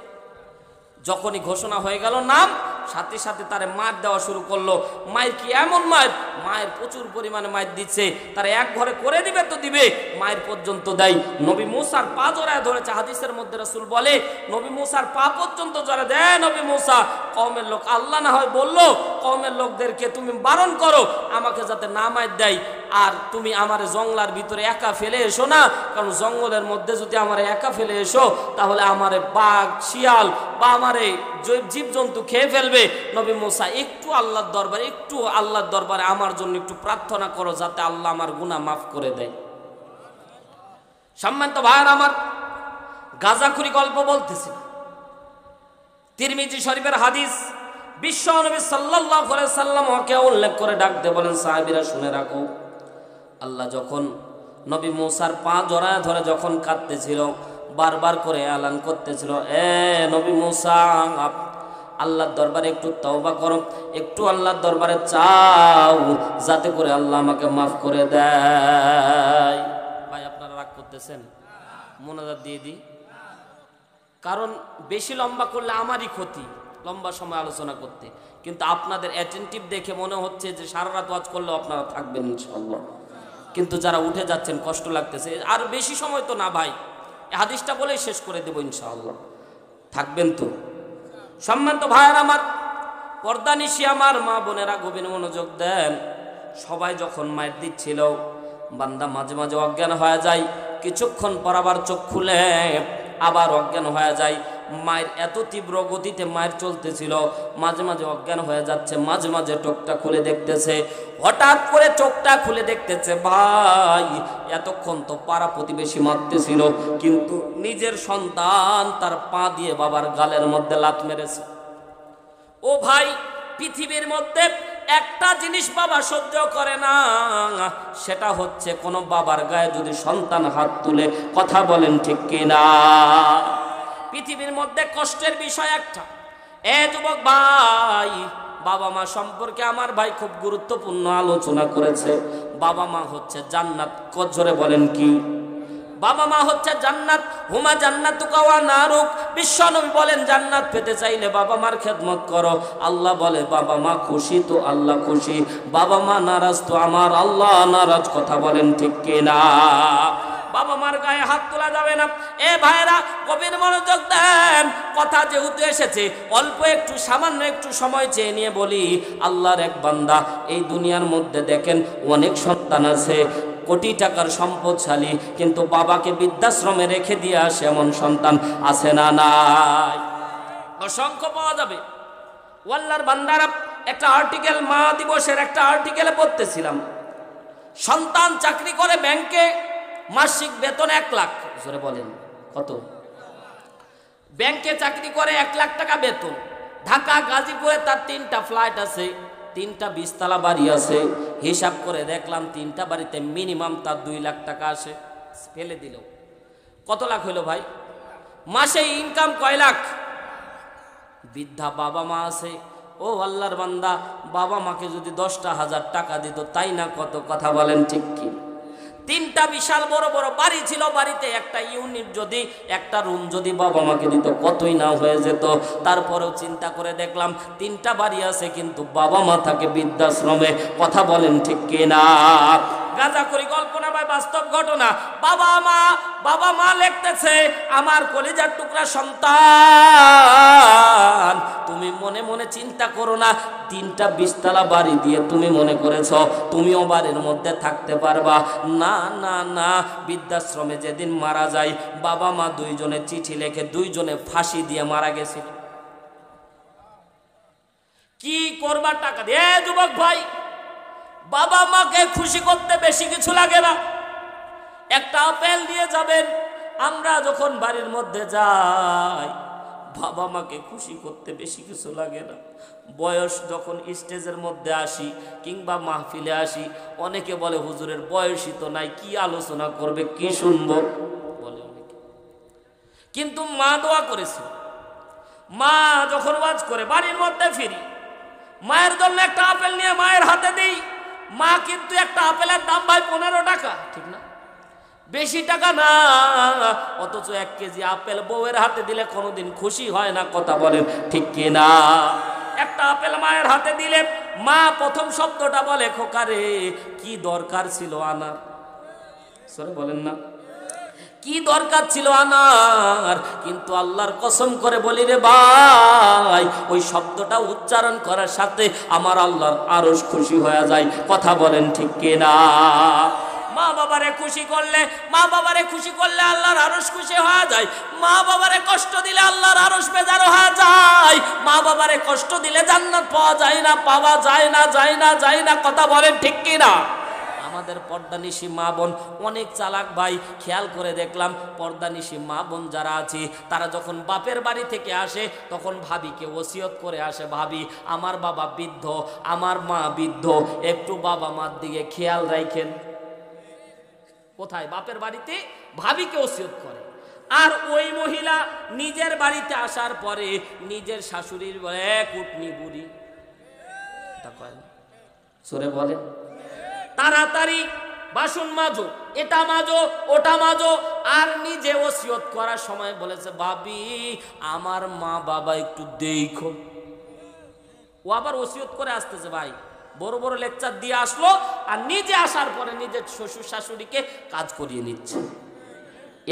যখনই ঘোষণা হয়ে গেল নাম, সাথে সাথে তারে মার দেওয়া শুরু করলো। মায়ের কি এমন মায়ের, মায়ের প্রচুর পরিমাণে মায়ের দিচ্ছে। তারা এক ঘরে করে দিবে তো দিবে, মায়ের পর্যন্ত দেয়। নবী মুসার পা জড়ায় ধরেছে। হাদিসের মধ্যে রাসূল বলে, নবী মুসার পা পর্যন্ত জড়া দেয়। নবী মুসা, কওমের লোক আল্লাহ না হয় বললো, কওমের লোকদেরকে তুমি বারণ করো আমাকে যাতে না মার দেয়, আর তুমি আমার জঙ্গলার ভিতরে একা ফেলে এসো না, কারণ জঙ্গলের মধ্যে যদি আমার একা ফেলে এসো তাহলে আমার বাঘ, শিয়াল বা আমার জীবজন্তু খেয়ে ফেলবে। নবী মুসা, একটু আল্লাহর দরবারে আমার জন্য একটু প্রার্থনা করো যাতে আল্লাহ আমার গুনাহ মাফ করে দেয়। সম্মানিত ভাইয়ের আমার, গাঁজাখুরি গল্প বলতেছি। তিরমিজি শরীফের হাদিস, বিশ্ব নবী সাল্লাল্লাহু আলাইহি সাল্লাম ওকে উল্লেখ করে ডাকতে বলেন, সাহাবীরা শুনে রাখো, আল্লাহ যখন নবী মুসার পা জড়ায় ধরে যখন কাঁদতেছিল, বারবার করে এলান করতেছিল, এ নবী মুসা, আল্লাহর দরবারে একটু তওবা করো, একটু আল্লাহর দরবারে চাও যাতে করে আল্লাহ আমাকে মাফ করে দেয়। ভাই আপনারা রাগ করতেছেন? মোনাজাত দিয়ে দিই, কারণ বেশি লম্বা করলে আমারই ক্ষতি, লম্বা সময় আলোচনা করতে। কিন্তু আপনাদের অ্যাটেন্টিভ দেখে মনে হচ্ছে যে সারা রাত ওয়াজ করলেও আপনারা থাকবেন ইনশাআল্লাহ। কিন্তু যারা উঠে যাচ্ছেন কষ্ট লাগতেছে, আর বেশি সময় তো না ভাই, এই হাদিসটা বলেই শেষ করে দেব ইনশাআল্লাহ। থাকবেন তো? সম্মানিত ভাইয়ের আমার, পর্দানিশি আমার মা বোনেরা গভীর মনোযোগ দেন। সবাই যখন মায়ের দিচ্ছিল, বান্দা মাঝে মাঝে অজ্ঞান হয়ে যায়, কিছুক্ষণ পর আবার চোখ খুলে আবার অজ্ঞান হয়ে যায়। মায়ের এত তীব্র গতিতে মায়ের চলতেছিল, মাঝে মাঝে অজ্ঞান হয়ে যাচ্ছে, মাঝে মাঝে চোখটা খুলে দেখতেছে। হঠাৎ করে চোখটা খুলে দেখতেছে, ভাই এতক্ষণ তো পাড়া প্রতিবেশী মারতেছিল, কিন্তু নিজের সন্তান তার পা দিয়ে বাবার গালের মধ্যে লাথ মেরেছে। ও ভাই, পৃথিবীর মধ্যে একটা জিনিস বাবা সহ্য করে না, সেটা হচ্ছে কোন বাবার গায়ে যদি সন্তান হাত তুলে। কথা বলেন ঠিক কিনা? পৃথিবীর মধ্যে কষ্টের বিষয় একটা। এ যুবক ভাই, বাবা মা সম্পর্কে আমার ভাই খুব গুরুত্বপূর্ণ আলোচনা করেছে। বাবা মা হচ্ছে জান্নাত। জোরে বলেন কি? বাবা মা হচ্ছে জান্নাত। হুমা জান্নাতুকা ওয়া নারুক। বিশ্বনবী বলেন, জান্নাত পেতে চাইলে বাবা মার খেদমত করো। আল্লাহ বলে, বাবা মা খুশি তো আল্লাহ খুশি, বাবা মা নারাজ তো আমার আল্লাহ নারাজ। কথা বলেন ঠিক কিনা? বাবা মার গায়ে হাত তোলা যাবে না। এ ভাইরা গভীর মনোযোগ দেন। কথা যেহেতু এসেছে, অল্প একটু সামান্য একটু সময় চেয়ে নিয়ে বলি, আল্লাহর এক বান্দা, এই দুনিয়ার মধ্যে দেখেন অনেক সন্তান আছে, কোটি টাকার সম্পদশালী, কিন্তু বাবাকে বৃদ্ধাশ্রমে রেখে দিয়ে আসে এমন সন্তান আছে না নাই? অসংখ্য পাওয়া যাবে। আল্লাহর বান্দারা, একটা আর্টিকেল, মা দিবসের একটা আর্টিকেলে পড়তেছিলাম, সন্তান চাকরি করে ব্যাংকে, মাসিক বেতন 1 লাখ। জোরে বলেন কত? ব্যাংকে চাকরি করে 1 লাখ টাকা বেতন। ঢাকা গাজীপুরে তার 3টা ফ্ল্যাট আছে, 3টা 20 তলা বাড়ি আছে। হিসাব করে দেখলাম 3টা বাড়িতে মিনিমাম তার 2 লাখ টাকা আসে। ফেলে দিল কত লাখ হইল ভাই? মাসে ইনকাম কয় লাখ? বৃদ্ধা বাবা মা আছে। ও আল্লাহর বান্দা, বাবা মাকে যদি 10,000 টাকা দিত, তাই না কত? কথা বলেন ঠিক কি? 3টা বিশাল বড় বড় বাড়ি ছিল, বাড়িতে একটা ইউনিট যদি, একটা রুম যদি বাবা মাকে দিত, কতই না হয়ে যেত। তারপরেও চিন্তা করে দেখলাম 3টা বাড়ি আছে, কিন্তু বাবা মা থাকে বৃদ্ধাশ্রমে। কথা বলেন ঠিক কিনা? গাঁজাখড়ি গল্প না ভাই, বাস্তব ঘটনা। বাবা মা লিখতেছে, আমার কলিজার টুকরা সন্তান, তুমি মনে মনে চিন্তা করো না, 3টা 20 তলা বাড়ি দিয়ে তুমি মনে করেছ তুমিও বাড়ির মধ্যে থাকতে পারবা। না না না, বৃদ্ধাশ্রমে যেদিন মারা যায় বাবা মা দুইজনে চিঠি লেখে দুইজনে ফাঁসি দিয়ে মারা গেছিল। কি করবার টাকা দিয়ে? যুবক ভাই, বাবা মাকে খুশি করতে বেশি কিছু লাগে না, একটা আপেল দিয়ে যাবেন। আমরা যখন বাড়ির মধ্যে যাই বাবা মাকে খুশি করতে বেশি কিছু লাগে না। বয়স যখন স্টেজের মধ্যে আসি কিংবা মাহফিলে আসি, অনেকে বলে হুজুরের বয়সই তো নাই, কি আলোচনা করবে, কি শুনবো বলে অনেকে। কিন্তু মা দোয়া করেছে, মা যখন ওয়াজ করে বাড়ির মধ্যে ফিরি, মায়ের জন্য একটা আপেল নিয়ে মায়ের হাতে দিই। মা কিন্তু একটা আপেলের দাম ভাই 15 টাকা, ঠিক না? বেশি টাকা না, অথচ 1 কেজি আপেল বউয়ের হাতে দিলে কোনোদিন খুশি হয় না। কথা বলেন ঠিক কিনা? একটা আপেল মায়ের হাতে দিলে মা প্রথম শব্দটা বলে, খোকারে কি দরকার ছিল আনার? সরে বলেন না, কি দরকার ছিল আনার? কিন্তু আল্লাহর কসম করে বলি রে ভাই, ওই শব্দটা উচ্চারণ করার সাথে আমার আল্লাহর আরশ খুশি হয়ে যায়। কথা বলেন ঠিক কিনা? মা বাবারে খুশি করলে আল্লাহর আরশ খুশি হয়ে যায়। মা বাবারে কষ্ট দিলে আল্লাহর আরশ বেজার হয়ে যায়। মা বাবারে কষ্ট দিলে জান্নাত পাওয়া যায় না, পাওয়া যায় না। কথা বলেন ঠিক কিনা? আমাদের পর্দানিশী মা বোন অনেক চালাক ভাই। খেয়াল করে দেখলাম পর্দানিশী মা বোন যারা আছে তারা যখন বাপের বাড়ি থেকে আসে তখন ভাবিকে ওসিয়ত করে আসে, ভাবি আমার বাবা বৃদ্ধ, আমার মা বৃদ্ধ, একটু বাবা মার দিকে খেয়াল রাখেন। কোথায়? বাপের বাড়িতে ভাবিকে ওসিয়ত করে। আর ওই মহিলা নিজের বাড়িতে আসার পরে নিজের শাশুড়ির বলে, কুটনি বুড়ি, সরে বলে তাড়াতাড়ি বাসন মাজো, এটা মাজো, ওটা মাজো। আর নিজে ওসিয়ত করার সময় বলেছে, ভাবি আমার মা বাবা একটু দেখো। ও আবার ওসিয়ত করে আসতেছে ভাই, বড় বড় লেকচার দিয়ে আসলো, আর নিজে আসার পরে নিজের শ্বশুর শাশুড়িকে কাজ করিয়ে নিচ্ছে।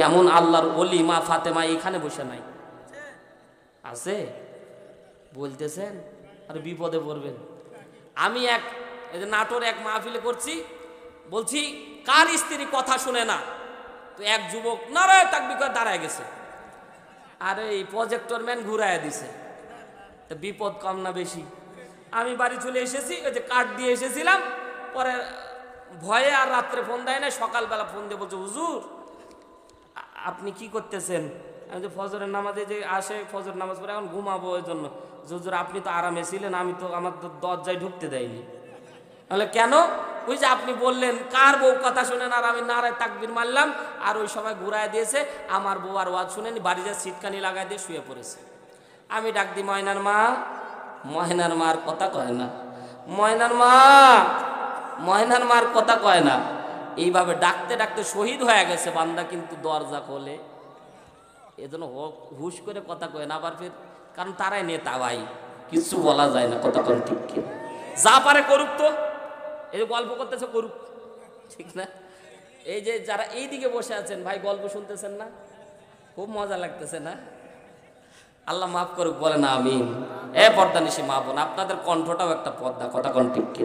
এমন আল্লাহর ওলি মা ফাতেমা এখানে বসে নাই, আছে? বলতেছেন আর বিপদে পড়বেন। আমি এই যে নাটোর এক মাহফিলে করছি, বলছি কার স্ত্রী কথা শুনে না? তো এক যুবক নারায় তাকবীর করে দাঁড়ায় গেছে, আরে এই প্রজেক্টর ম্যান ঘুরাইয়া দিছে। তো বিপদ কম না বেশি? আমি বাড়ি চলে এসেছি, ওই যে কাঠ দিয়ে এসেছিলাম, পরে ভয়ে আর রাত্রে ফোন দেয় না, সকালবেলা ফোন দিয়ে বলছে, হুজুর আপনি কি করতেছেন? আমি যে ফজরের নামাজে যে আসে, ফজর নামাজ পড়ে এখন ঘুমাবো, ওই জন্য। হুজুর আপনি তো আরামে ছিলেন, আমি তো আমার দরজায় ঢুকতে দেয়নি। তাহলে কেন? ওই যে আপনি বললেন কার বউ কথা শোনেন, আর আমি নারায় তাকবীর মারলাম, আর ওই সময় ঘুরায় দিয়েছে, আমার বউ আর ওয়াজ শুনেনি, বাড়ি যা সিটকানি লাগাই দিয়ে শুয়ে পড়েছে। আমি ডাক দিই, ময়নার মা। ময়নার মার কথা কয় না, ময়নার মার কথা কয় না। এইভাবে ডাকতে ডাকতে শহীদ হয়ে গেছে বান্দা, কিন্তু দরজা খোলে। এজন্য হুশ করে কথা কয় না আবার ফের, কারণ তারাই নেতা ভাই, কিছু বলা যায় না। কথা কোন ঠিক কি? যা পারে করুক, তো এই যে গল্প করতেছে করুক, ঠিক না? এই যে যারা এই দিকে বসে আছেন ভাই, গল্প শুনতেছেন না? খুব মজা লাগতেছে না? আল্লাহ মাফ করুক, বলে না আমিন। পর্দানিশী মা বোন, আপনাদের কণ্ঠটাও একটা পর্দা। কথা কোন ঠিক কি?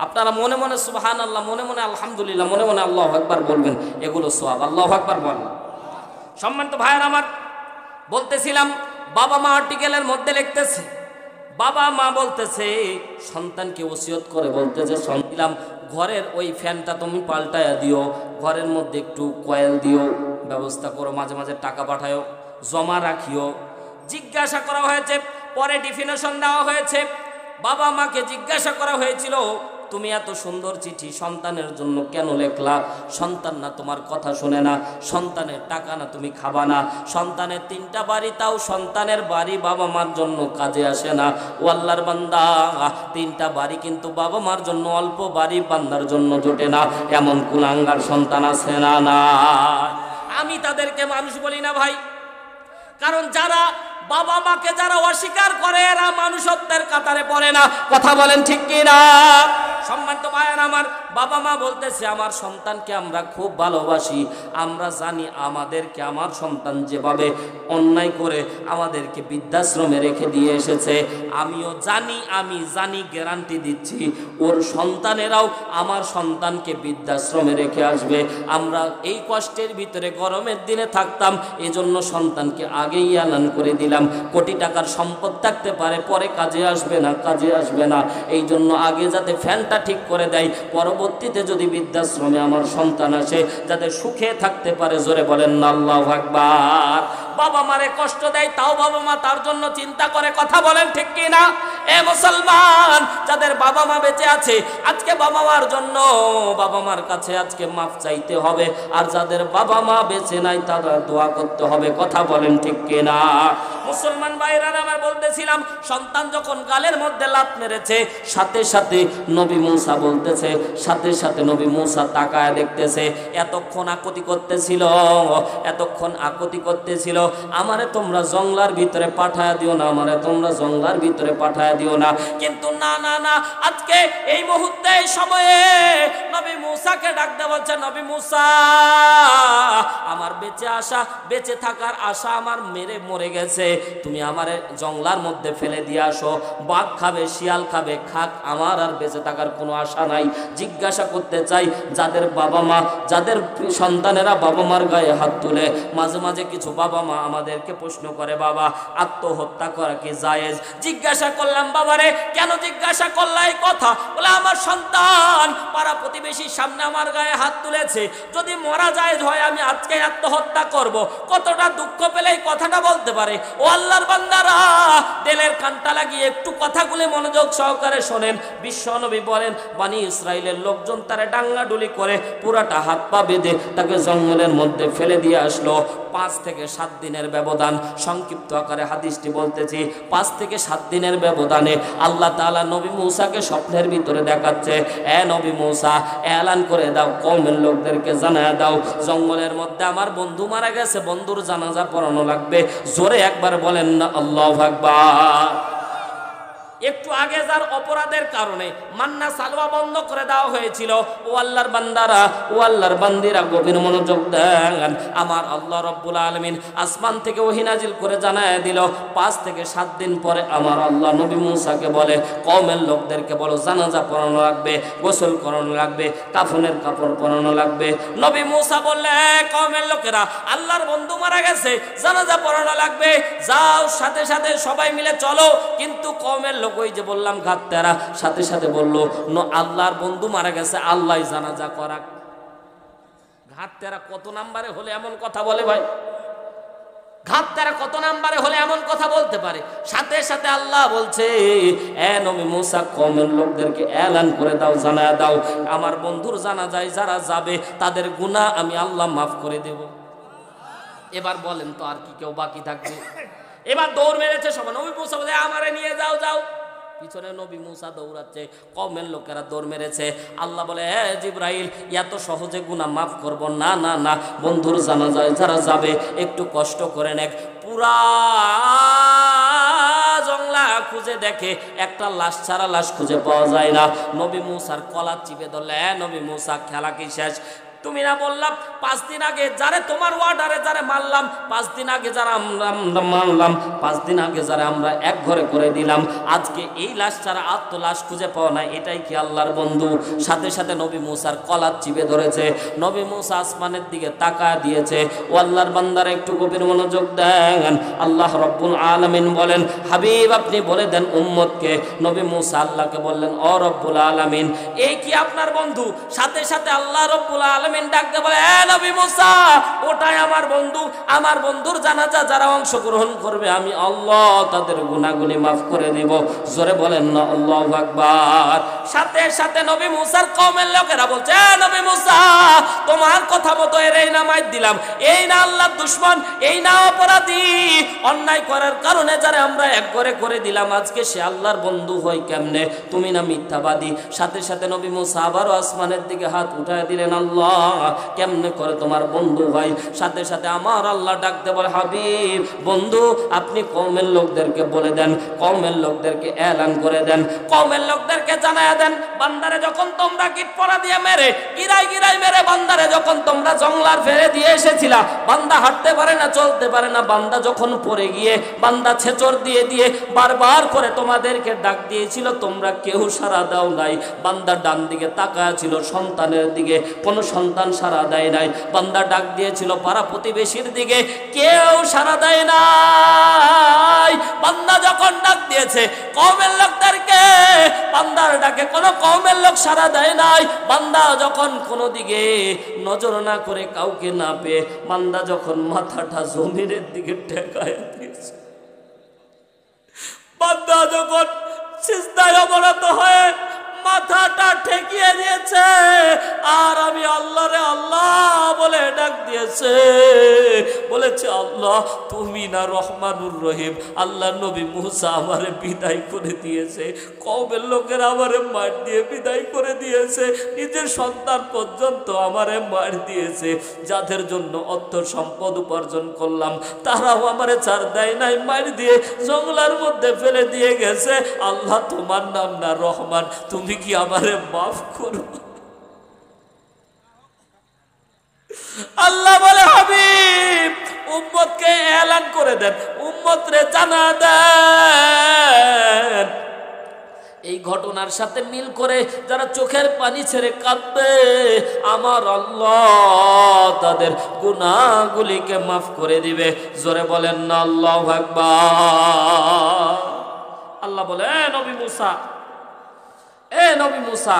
আপনারা মনে মনে সুবহানাল্লাহ, মনে মনে আলহামদুলিল্লাহ, মনে মনে আল্লাহু আকবার বলবেন, এগুলো সওয়াব। আল্লাহু আকবার বলেন। সম্মানিত ভাইয়ের আমার, বলতেছিলাম বাবা মা আর্টিকেলের মধ্যে লিখতেছে, বাবা মা বলতেছে সন্তানকে ওসিয়ত করে বলতেছে, শুনলাম ঘরের ওই ফ্যানটা তুমি পাল্টায়া দিও, ঘরের মধ্যে একটু কয়েল দিও, ব্যবস্থা করো, মাঝে মাঝে টাকা পাঠায়ও, জমা রাখিও। জিজ্ঞাসা করা হয়েছে, পরে ডিফিনেশন দেওয়া হয়েছে। বাবা মাকে জিজ্ঞাসা করা হয়েছিল, তুমি এত সুন্দর চিঠি সন্তানের জন্য কেন লেখলা? সন্তান না তোমার কথা শুনে না, সন্তানের টাকা না তুমি খাবা না, সন্তানের 3টা বাড়ি, তাও সন্তানের বাড়ি বাবা মার জন্য কাজে আসে না। ও আল্লাহর বান্দা, 3টা বাড়ি কিন্তু বাবা মার জন্য অল্প বাড়ি বান্দার জন্য জোটে না, এমন কুলাঙ্গার সন্তান আছে না? না, আমি তাদেরকে মানুষ বলি না ভাই, কারণ যারা বাবা মাকে যারা অস্বীকার করে এরা মানুষত্বের কাতারে পড়ে না। কথা বলেন ঠিক কিনা? সম্মানিত ভাইয়েরা আমার, বাবা মা বলতেছে আমার সন্তানকে আমরা খুব ভালোবাসি, আমরা জানি আমাদেরকে আমার সন্তান যেভাবে অন্যায় করে আমাদেরকে বৃদ্ধাশ্রমে রেখে দিয়ে এসেছে, আমিও জানি, আমি জানি, গ্যারান্টি দিচ্ছি ওর সন্তানেরাও আমার সন্তানকে বৃদ্ধাশ্রমে রেখে আসবে। আমরা এই কষ্টের ভিতরে গরমের দিনে থাকতাম, এজন্য সন্তানকে আগেই এলান করে দিলাম। কোটি টাকার সম্পদ থাকতে পারে, পরে কাজে আসবে না, কাজে আসবে না, এই জন্য আগে যাতে ফ্যানটা ঠিক করে দেয়, পরবর্তীতে যদি বৃদ্ধাশ্রমে আমার সন্তান আসে যাতে সুখে থাকতে পারে। জোরে বলেন না আল্লাহু আকবার। বাবা মারে কষ্ট দেয়, তাও বাবা মা তার জন্য চিন্তা করে। কথা বলেন ঠিক কি না? এ মুসলমান, যাদের বাবা মা বেঁচে আছে আজকে বাবা মার জন্য বাবা মার কাছে আজকে মাফ চাইতে হবে, আর যাদের বাবা মা বেঁচে নাই তারা দোয়া করতে হবে। কথা বলেন ঠিক কি না? মুসলমান ভাইরা আমার বলতেছিলাম, সন্তান যখন গালের মধ্যে লাত মেরেছে সাথে সাথে নবী মুসা বলতেছে, সাথে সাথে নবী মুসা তাকায় দেখতেছে, এতক্ষণ আকুতি করতেছিল, এতক্ষণ আকুতি করতেছিল, আমারে তোমরা জঙ্গলার ভিতরে পাঠায় দিও না, আমারে তোমরা জঙ্গলার ভিতরে পাঠায় দিও না। কিন্তু না না না, আজকে এই মুহূর্তে এই সময়ে নবী মুসাকে ডাকতে বলছে, নবী মুসা, আমার বেঁচে আসা, বেঁচে থাকার আশা আমার মেরে মরে গেছে, তুমি আমারে জঙ্গলার মধ্যে ফেলে দিয়ে আসো, বাঘ খাবে, শিয়াল খাবে, খাক, আমার আর বেঁচে থাকার কোনো আশা নাই। জিজ্ঞাসা করতে চাই, যাদের বাবা মা, যাদের সন্তানেরা বাবা মার গায়ে হাত তুলে, মাঝে মাঝে কিছু বাবা মা আমাদেরকে প্রশ্ন করে, বাবা আত্মহত্যা করা কি জায়েজ? জিজ্ঞাসা করলাম, বাবারে কেন জিজ্ঞাসা করলা এই কথা? বলে আমার সন্তান পাড়া প্রতিবেশীর সামনে আমার গায়ে হাত তুলেছে, যদি মরা জায়েজ হয় আমি আজকে আত্মহত্যা করব। কতটা দুঃখ পেলে এই কথাটা বলতে পারে? ও আল্লাহর বান্দারা, দিলের কানটা লাগিয়ে একটু কথাগুলি মনোযোগ সহকারে শোনেন। বিশ্বনবী বলেন, বনি ইসরাইলের লোকজন তারে ডাঙ্গাডুলি করে পুরাটা হাত পা বেঁধে তাকে জঙ্গলের মধ্যে ফেলে দিয়ে আসলো। 5 থেকে 7 দিনের ব্যবধান, সংক্ষিপ্ত আকারে হাদিসটি বলতেছি, 5 থেকে 7 দিনের ব্যবধানে আল্লাহ তাআলা নবী মুসাকে স্বপ্নের ভিতরে দেখাচ্ছে, এ নবী মুসা, এলান করে দাও, কওমের লোকদেরকে জানায় দাও, জঙ্গলের মধ্যে আমার বন্ধু মারা গেছে, বন্ধুর জানাজা পড়ানো লাগবে। জোরে একবার বলেন না আল্লাহু আকবার। একটু আগে যার অপরাধের কারণে মান্না সালওয়া বন্ধ করে দেওয়া হয়েছিল, ও আল্লাহর বান্দারা, ও আল্লাহর বান্দিরা গভীর মনোযোগ দেন। আমার আল্লাহ রাব্বুল আলামিন আসমান থেকে ওহী নাজিল করে জানায় দিল, 5 থেকে 7 দিন পরে আমার আল্লাহ নবী মুসাকে বলে, কওমের লোকদেরকে বলো জানাজা পড়ানো লাগবে, গোসল করানো লাগবে, কাফনের কাপড় পরানো লাগবে। নবী মুসা বললে, কওমের লোকেরা, আল্লাহর বন্ধু মারা গেছে, জানাজা পড়ানো লাগবে, যাও সাথে সাথে সবাই মিলে চলো। কিন্তু কওমের লোক, ওই যে বললাম ঘাটতেরা, সাথে সাথে বললো, আল্লাহর বন্ধু মারা গেছে, আল্লাহ জানাজা করা। ঘাটতেরা কত নাম্বারে হলে এমন কথা বলে ভাই? ঘাটতেরা কত নাম্বারে হলে এমন কথা বলতে পারে? সাথে সাথে আল্লাহ বলছে, এ নবী মুসা, কওমের লোকদেরকে এলান করে দাও, জানায় দাও, আমার বন্ধুর জানাজায় যারা যাবে তাদের গুনাহ আমি আল্লাহ মাফ করে দেব। এবার বলেন তো আর কি কেউ বাকি থাকবে? এবার দৌড় মেরেছে সবাই, নবী মুসা বলে, আমারে নিয়ে যাও, যাও। পিছনে নবী মুসা দৌড়াচ্ছে, কওমের লোকেরা দৌড় মেরেছে। আল্লাহ বলে, হে জিবরাইল, এত সহজে গুনাহ মাফ করব না, না না, বন্ধুর জানাজায় যারা যাবে একটু কষ্ট করে নেক। পুরা জঙ্গলা খুঁজে দেখে একটা লাশ ছাড়া লাশ খুঁজে পাওয়া যায় না। নবী মুসার কলার চিপে ধরলে, হে নবী মুসা, খেলা কি শেষ? তুমি না বললাম 5 দিন আগে যারে তোমার ওয়ার্ডারে যারে মারলাম, 5 দিন আগে যারা আমরা মারলাম, 5 দিন আগে যারা আমরা এক ঘরে করে দিলাম, আজকে এই লাশ ছাড়া আর তো লাশ খুঁজে পাওয়া নাই, এটাই কি আল্লাহর বন্ধু? সাথে সাথে নবী মুসার কলার চিপে ধরেছে। নবী মুসা আসমানের দিকে তাকায় দিয়েছে। ও আল্লাহর বান্দারা একটু গভীর মনোযোগ দেন। আল্লাহ রাব্বুল আলামিন বলেন, হাবিব আপনি বলে দেন উম্মতকে। নবী মুসা আল্লাহকে বললেন, ও রব্বুল আলামিন, এই কি আপনার বন্ধু? সাথে সাথে আল্লাহ রব্বুল আলামিন ডাকতে বলে, এ নবী মুসা, ওটাই আমার বন্ধু, আমার বন্ধুর জানাজা যারা অংশগ্রহণ করবে আমি আল্লাহ তাদের গুনাহগুলি মাফ করে দেব। জোরে বলেন না আল্লাহু আকবার। সাথে সাথে নবী মুসার কওমের লোকেরা বলছে, এ নবী মুসা, তোমার কথা মতো এরই নামাই দিলাম, এই না আল্লাহর দুশমন, এই না অপরাধী, অন্যায় করার কারণে যারা আমরা এক করে করে দিলাম, আজকে সে আল্লাহর বন্ধু হয় কেমনে? তুমি না মিথ্যাবাদী। সাথে সাথে নবী মুসা আবারও আসমানের দিকে হাত উঠায় দিলেন, আল্লাহ কেমনে করে তোমার বন্ধু হয়? সাথে সাথে আমার আল্লাহ ডাকতে বলে, হাবিব বন্ধু আপনি কওমের লোকদেরকে বলে দেন, কওমের লোকদেরকে এলান করে দেন, কওমের লোকদেরকে জানায় দেন, বান্দারে যখন তোমরা কীটপরা দিয়ে মেরে গিরাই গিরাই মেরে বান্দারে যখন তোমরা জঙ্গলার ফেলে দিয়ে এসেছিলা, বান্দা হাঁটতে পারে না, চলতে পারে না, বান্দা যখন পড়ে গিয়ে বান্দা ছেচর দিয়ে দিয়ে বারবার করে তোমাদেরকে ডাক দিয়েছিল, তোমরা কেউ সাড়া দাও নাই। বান্দা ডান দিকে তাকায় ছিল সন্তানের দিকে, কোনো সন্তান সাড়া দেয় নাই। বান্দা ডাক দিয়েছিল পাড়া প্রতিবেশীর দিকে, কেউ সাড়া দেয় নাই। বান্দা যখন ডাক দিয়েছে কওমের লোকদেরকে, বান্দার ডাকে কোনো কওমের লোক সাড়া দেয় নাই। বান্দা যখন কোনো দিকে নজর না করে কাউকে না পেয়ে বান্দা যখন মাথাটা জমিনের দিকে ঠেকায় দিয়েছে, বান্দা যখন সিজদায় অবনত হয়ে মাথাটা ঠেকিয়ে দিয়েছে আর আমি আল্লাহরে আল্লাহ বলে ডাক দিয়েছে, বলেছে আল্লাহ তুমি না রহমানুর রহিম। আল্লাহ নবী মুসা আমারে বিদায় করে দিয়েছে, কওমের লোকের আমারে মার দিয়ে বিদায় করে দিয়েছে, নিজের সন্তান পর্যন্ত আমারে মার দিয়েছে। যাদের জন্য অর্থ সম্পদ উপার্জন করলাম তারাও আমারে ছাড় দেয় নাই, মার দিয়ে জঙ্গলার মধ্যে ফেলে দিয়ে গেছে। আল্লাহ তোমার নাম না রহমান, তুমি কি আমারে মাফ করো? আল্লাহ বলে হাবিব উম্মতকে এলান করে দেন, উম্মত রে জানা দেন, এই ঘটনার সাথে মিল করে যারা চোখের পানি ছেড়ে কাঁদবে আমার আল্লাহ তাদের গুনাহগুলিকে মাফ করে দিবে। জোরে বলেন না আল্লাহু আকবার। আল্লাহ বলে নবী মুসা, নবী মুসা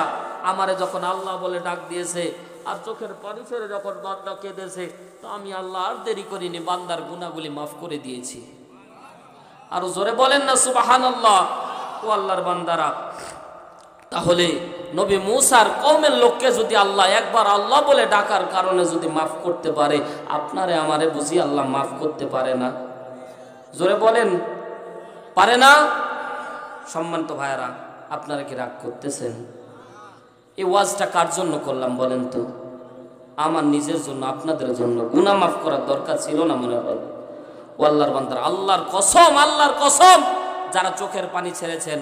আমারে যখন আল্লাহ বলে ডাক দিয়েছে আর চোখের পানি ছেড়ে যখন বান্দা কেঁদেছে, তো আমি আল্লাহ আর দেরি করিনি, বান্দার গুনাহগুলি মাফ করে দিয়েছি। আর জোরে বলেন না সুবহানাল্লাহ। ও আল্লাহর বান্দারা, তাহলে নবী মুসার কওমের লোককে যদি আল্লাহ একবার আল্লাহ বলে ডাকার কারণে যদি মাফ করতে পারে, আপনারে আমারে বুঝি আল্লাহ মাফ করতে পারে না? জোরে বলেন পারে না? সম্মানিত ভাইয়েরা, আপনারা কি রাগ করতেছেন? এই ওয়াজটা কার জন্য করলাম বলেন তো? আমার নিজের জন্য, আপনাদের জন্য। গুনাহ মাফ করার দরকার ছিল না মনে হয়? ও আল্লাহর বান্দারা, আল্লাহর কসম, আল্লাহর কসম, যারা চোখের পানি ছেড়েছেন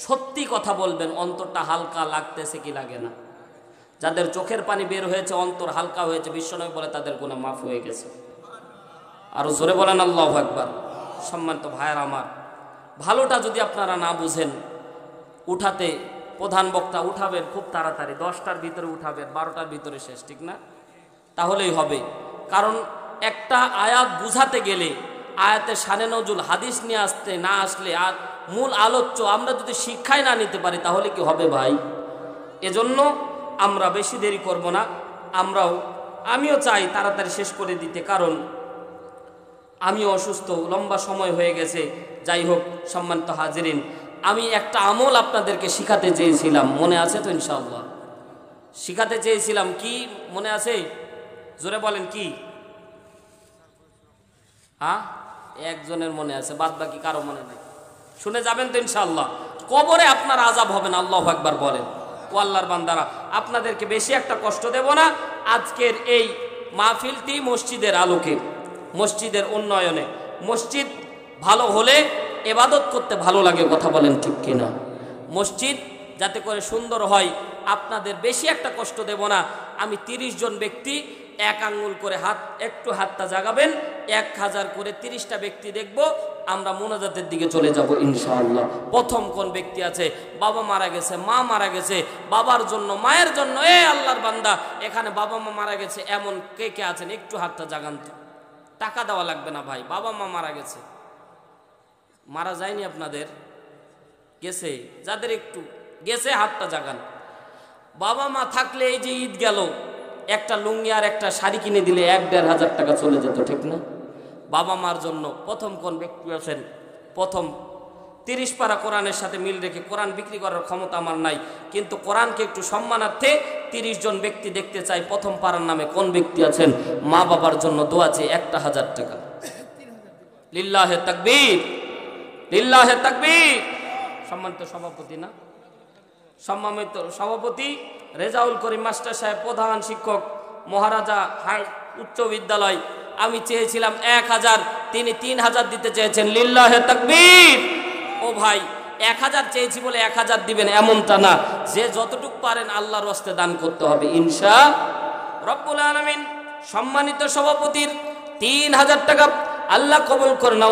সত্যি কথা বলবেন, অন্তরটা হালকা লাগতেছে কি লাগে না? যাদের চোখের পানি বের হয়েছে, অন্তর হালকা হয়েছে, বিশ্বনবী বলে তাদের গুনাহ মাফ হয়ে গেছে। আরো জোরে বলেন আল্লাহু আকবার। সম্মানিত ভাইয়েরা আমার, ভালোটা যদি আপনারা না বুঝেন, উঠাতে প্রধান বক্তা উঠাবেন খুব তাড়াতাড়ি, 10টার ভিতরে উঠাবেন, 12টার ভিতরে শেষ, ঠিক না? তাহলেই হবে। কারণ একটা আয়াত বুঝাতে গেলে আয়াতে শানে নজুল হাদিস নিয়ে আসতে না আসলে আর মূল আলোচ্য আমরা যদি শিক্ষায় না নিতে পারি তাহলে কি হবে ভাই? এজন্য আমরা বেশি দেরি করব না। আমিও চাই তাড়াতাড়ি শেষ করে দিতে, কারণ আমিও অসুস্থ, লম্বা সময় হয়ে গেছে। যাই হোক সম্মানিত হাজিরিন, আমি একটা আমল আপনাদেরকে শিখাতে চেয়েছিলাম, মনে আছে তো? ইনশাআল্লাহ শিখাতে চেয়েছিলাম। কি মনে আছে? জোরে বলেন কি? হ্যাঁ, একজনের মনে আছে, বাদ বাকি কারো মনে নাই। শুনে যাবেন তো ইনশাআল্লাহ। কবরে আপনার আযাব হবে না। আল্লাহু আকবার বলেন। ও আল্লাহর বান্দারা, আপনাদেরকে বেশি একটা কষ্ট দেব না। আজকের এই মাহফিলটি মসজিদের আলোকে, মসজিদের উন্নয়নে, মসজিদ ভালো হলে ইবাদত করতে ভালো লাগে, কথা বলেন ঠিক কিনা? মসজিদ যাতে করে সুন্দর হয়, আপনাদের বেশি একটা কষ্ট দেব না। আমি 30 জন ব্যক্তি এক আঙ্গুল করে একটু হাতটা জাগাবেন, 1000 করে 30টা ব্যক্তি দেখব, আমরা মোনাজাতের দিকে চলে যাব ইনশাআল্লাহ। প্রথম কোন ব্যক্তি আছে? বাবা মারা গেছে, মা মারা গেছে, বাবার জন্য মায়ের জন্য, আল্লাহর বান্দা এখানে বাবা মা মারা গেছে এমন কে কে আছেন? একটু হাতটা জাগান তো। টাকা দেওয়া লাগবে না ভাই, বাবা মা মারা গেছে, মারা যায়নি আপনাদের, গেছে, যাদের একটু গেছে হাতটা জাগান। বাবা মা থাকলে এই যে ঈদ গেল, একটা লুঙ্গি আর একটা শাড়ি কিনে দিলে 1-1500 টাকা চলে যেত, ঠিক না? বাবা মার জন্য প্রথম কোন ব্যক্তি আছেন? প্রথম 30 পারা কোরআনের সাথে মিল রেখে, কোরআন বিক্রি করার ক্ষমতা আমার নাই, কিন্তু কোরআনকে একটু সম্মানার্থে 30 জন ব্যক্তি দেখতে চাই। প্রথম পারার নামে কোন ব্যক্তি আছেন? মা বাবার জন্য দোয়া চেয়ে 1000 টাকা। লিল্লাহে তাকবীর, লিল্লাহে তাকবীর। সম্মানিত সভাপতি না, সম্মানিত সভাপতি রেজাউল করিম মাস্টার সাহেব প্রধান শিক্ষক মহারাজা উচ্চ বিদ্যালয়, আমি চেয়েছিলাম 1000, তিনি 3000 দিতে চেয়েছেন। লিল্লাহে তাকবীর। ও ভাই, 1000 চেয়েছি বলে 1000 দিবেন এমনটা না, যে যতটুকু পারেন আল্লাহর রাস্তায় দান করতে হবে ইনশাআল্লাহ। রব্বুল আলামিন সম্মানিত সভাপতির 3000 টাকা আল্লাহ কবুল করে নাও।